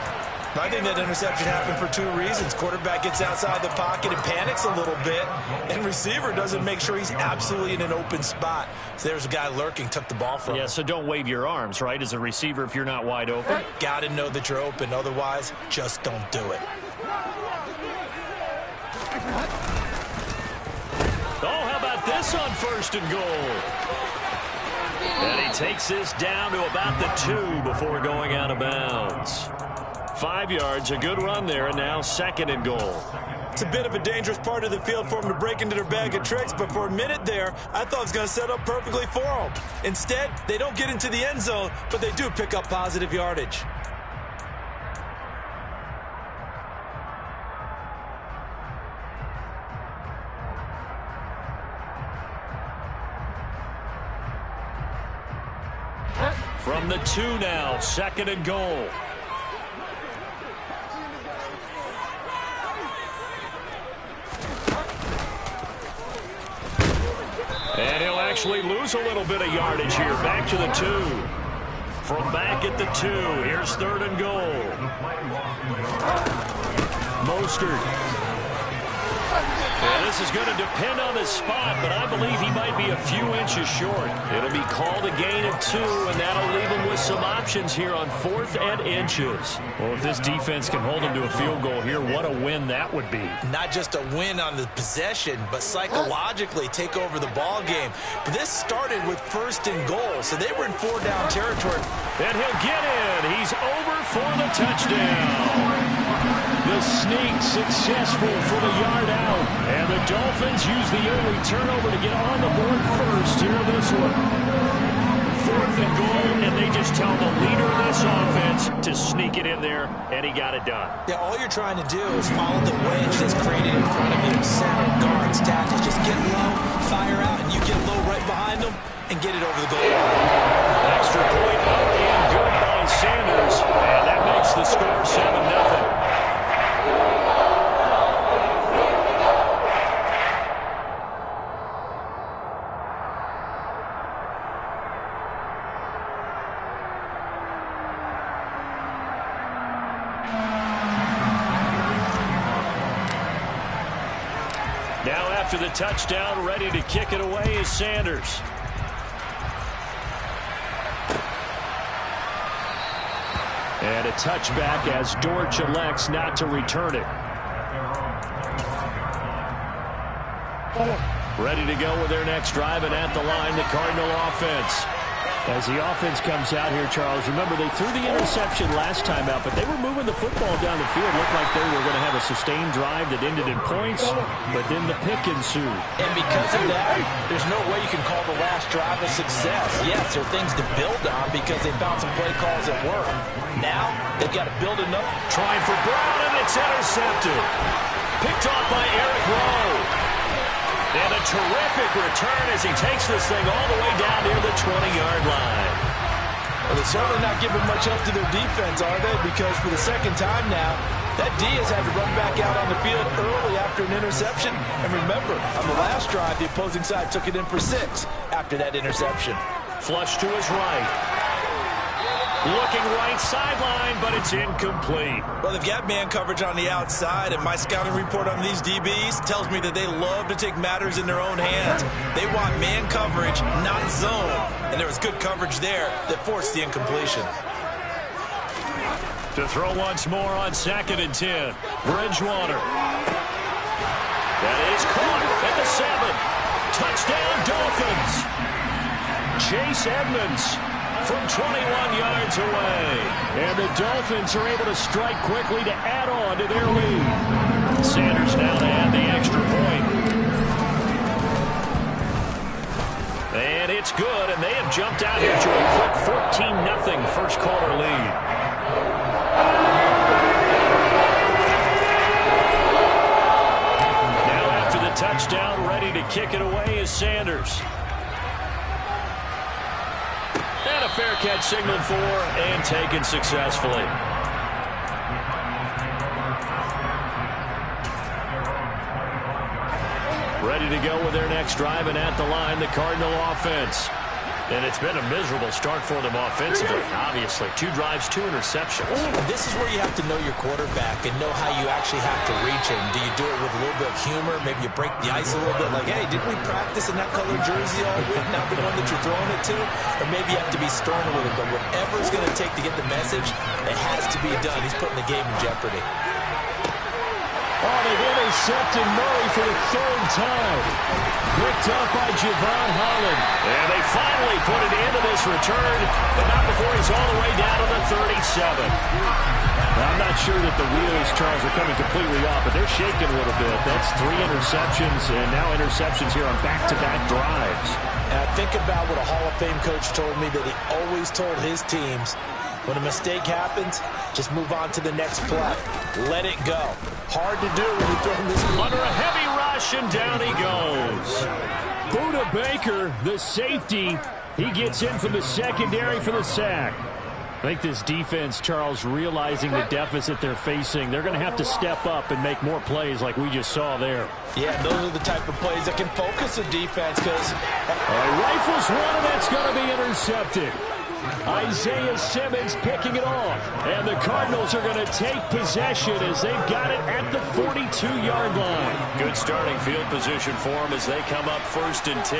I think that interception happened for 2 reasons. Quarterback gets outside the pocket and panics a little bit, and receiver doesn't make sure he's absolutely in an open spot. So there's a guy lurking, took the ball from him. Yeah, so don't wave your arms, right, as a receiver if you're not wide open. Got to know that you're open. Otherwise, just don't do it. Oh, how about this on first and goal? And he takes this down to about the 2 before going out of bounds. 5 yards, a good run there, and now second and goal. It's a bit of a dangerous part of the field for them to break into their bag of tricks, but for a minute there, I thought it was going to set up perfectly for them. Instead, they don't get into the end zone, but they do pick up positive yardage. From the 2 now, second and goal. And he'll actually lose a little bit of yardage here. Back to the 2. From back at the 2, here's third and goal. Mostert. And this is going to depend on his spot, but I believe he might be a few inches short. It'll be called a gain of 2, and that'll leave him with some options here on 4th and inches. Well, if this defense can hold him to a field goal here, what a win that would be. Not just a win on the possession, but psychologically take over the ball game. But this started with first and goal, so they were in 4-down territory. And he'll get in. He's over for the touchdown. The sneak successful from a yard out. And the Dolphins use the early turnover to get on the board first here in this one. 4th and goal, and they just tell the leader of this offense to sneak it in there, and he got it done. Yeah, all you're trying to do is follow the wedge that's created in front of you. Center, guards, tackles, just get low, fire out, and you get low right behind them and get it over the goal line. Extra point up and good by Sanders, and that makes the score 7-0. Now after the touchdown, ready to kick it away is Sanders. And a touchback as Dortch elects not to return it. Ready to go with their next drive, and at the line, the Cardinal offense. As the offense comes out here, Charles, remember they threw the interception last time out, but they were moving the football down the field. Looked like they were going to have a sustained drive that ended in points, but then the pick ensued. And because of that, there's no way you can call the last drive a success. Yes, there are things to build on because they found some play calls that work. Now, they've got to build enough. Trying for Brown, and it's intercepted. Picked off by Eric Rowe. And a terrific return as he takes this thing all the way down near the 20-yard line. Well, they're certainly not giving much up to their defense, are they? Because for the second time now, that D has had to run back out on the field early after an interception. And remember, on the last drive, the opposing side took it in for 6 after that interception. Flush to his right. Looking right sideline, but it's incomplete. Well, they've got man coverage on the outside, and my scouting report on these DBs tells me that they love to take matters in their own hands. They want man coverage, not zone. And there was good coverage there that forced the incompletion. To throw once more on 2nd and 10. Bridgewater. That is caught at the 7. Touchdown, Dolphins. Chase Edmonds from 21 yards away. And the Dolphins are able to strike quickly to add on to their lead. Sanders now to add the extra point. And it's good, and they have jumped out here to a quick 14-0 first quarter lead. Now after the touchdown, ready to kick it away is Sanders. And a fair catch signaled for and taken successfully. Ready to go with their next drive, and at the line, the Cardinal offense. And it's been a miserable start for them offensively, obviously. 2 drives, 2 interceptions. This is where you have to know your quarterback and know how you actually have to reach him. Do you do it with a little bit of humor? Maybe you break the ice a little bit, like, hey, didn't we practice in that colored jersey all week, not the one that you're throwing it to? Or maybe you have to be stern with it, but whatever it's going to take to get the message, it has to be done. He's putting the game in jeopardy. Oh, they've intercepted Murray for the 3rd time. Picked up by Javon Holland. And they finally put it into this return, but not before he's all the way down to the 37. Now, I'm not sure that the wheels, Charles, are coming completely off, but they're shaking a little bit. That's 3 interceptions, and now interceptions here on back-to-back drives. And I think about what a Hall of Fame coach told me, that he always told his teams, when a mistake happens, just move on to the next play. Let it go. Hard to do when you're throwing this. Under a heavy rush, and down he goes. Buda Baker, the safety, he gets in from the secondary for the sack. I think this defense, Charles, realizing the deficit they're facing, they're going to have to step up and make more plays like we just saw there. Yeah, those are the type of plays that can focus a defense because... Rifles one, and that's going to be intercepted. Isaiah Simmons picking it off. And the Cardinals are going to take possession as they've got it at the 42-yard line. Good starting field position for them as they come up 1st and 10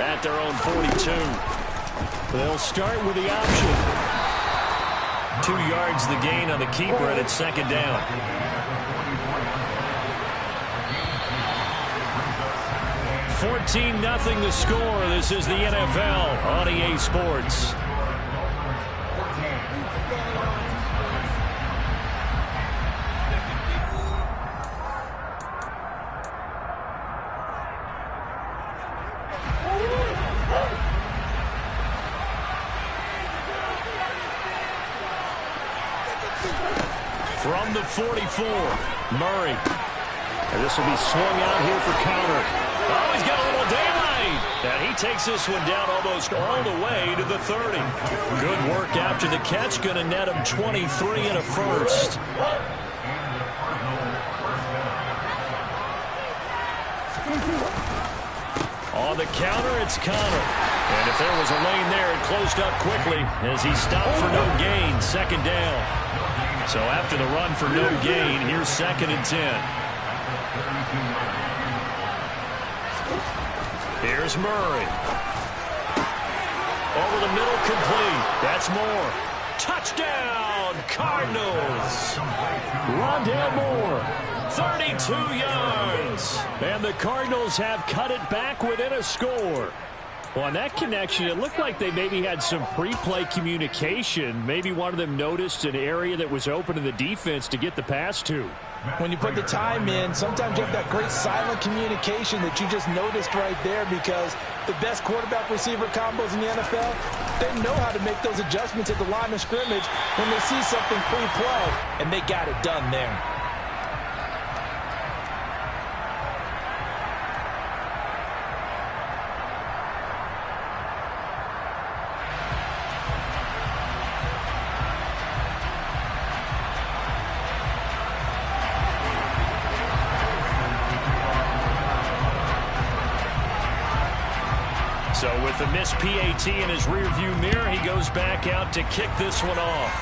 at their own 42. They'll start with the option. 2 yards the gain on the keeper, and it's 2nd down. $14-0 the score. This is the NFL on EA Sports. From the 44, Murray. And this will be swung out here for counter. Oh, he's got a little daylight. And he takes this one down almost all the way to the 30. Good work after the catch. Going to net him 23 and a first. On the counter, it's Connor. And if there was a lane there, it closed up quickly as he stopped for no gain. 2nd down. So after the run for no gain, here's 2nd and 10. Here's Murray. Over the middle, complete. That's Moore. Touchdown, Cardinals. Rondale Moore. 32 yards. And the Cardinals have cut it back within a score. Well, on that connection, it looked like they maybe had some pre-play communication. Maybe one of them noticed an area that was open to the defense to get the pass to. When you put the time in, sometimes you have that great silent communication that you just noticed right there, because the best quarterback-receiver combos in the NFL, they know how to make those adjustments at the line of scrimmage when they see something pre-play, and they got it done there. So with the missed PAT in his rearview mirror, he goes back out to kick this one off.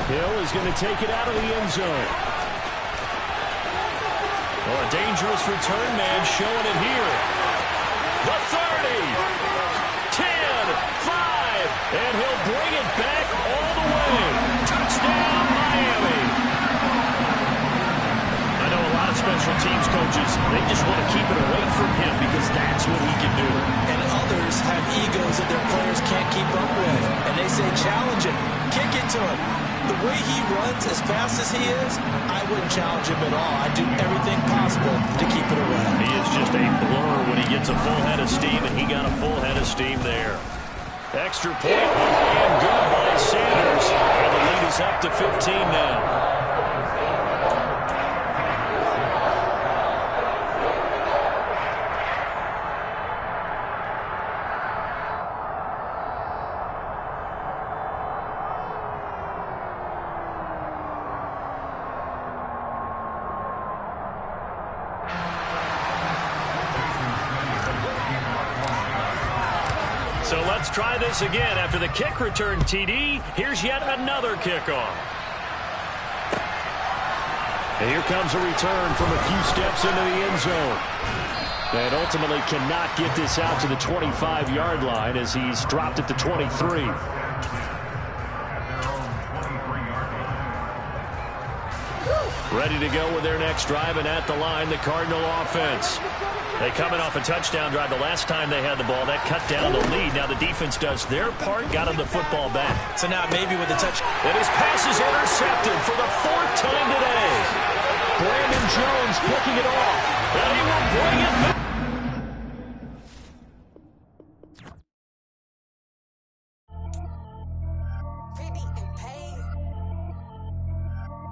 Hill is going to take it out of the end zone. Well, a dangerous return man showing it here. The 30, 10, 5, and he'll bring it back all the way. Touchdown, Miami. I know a lot of special teams coaches, they just want to keep it away from him because that's what he can do. And others have egos that their players can't keep up with. And they say, challenge him, kick it to him. The way he runs as fast as he is, I wouldn't challenge him at all. I'd do everything possible to keep it away. He is just a blur when he gets a full head of steam, and he got a full head of steam there. Extra point, and good by Sanders. And the lead is up to 15 now. So let's try this again. After the kick return TD, here's yet another kickoff. And here comes a return from a few steps into the end zone. And ultimately cannot get this out to the 25-yard line as he's dropped at the 23. Ready to go with their next drive, and at the line, the Cardinal offense. They coming off a touchdown drive the last time they had the ball. That cut down the lead. Now the defense does their part, got him the football back. So now maybe with the touch. And his pass is intercepted for the 4th time today. Brandon Jones picking it off. And he will bring it back.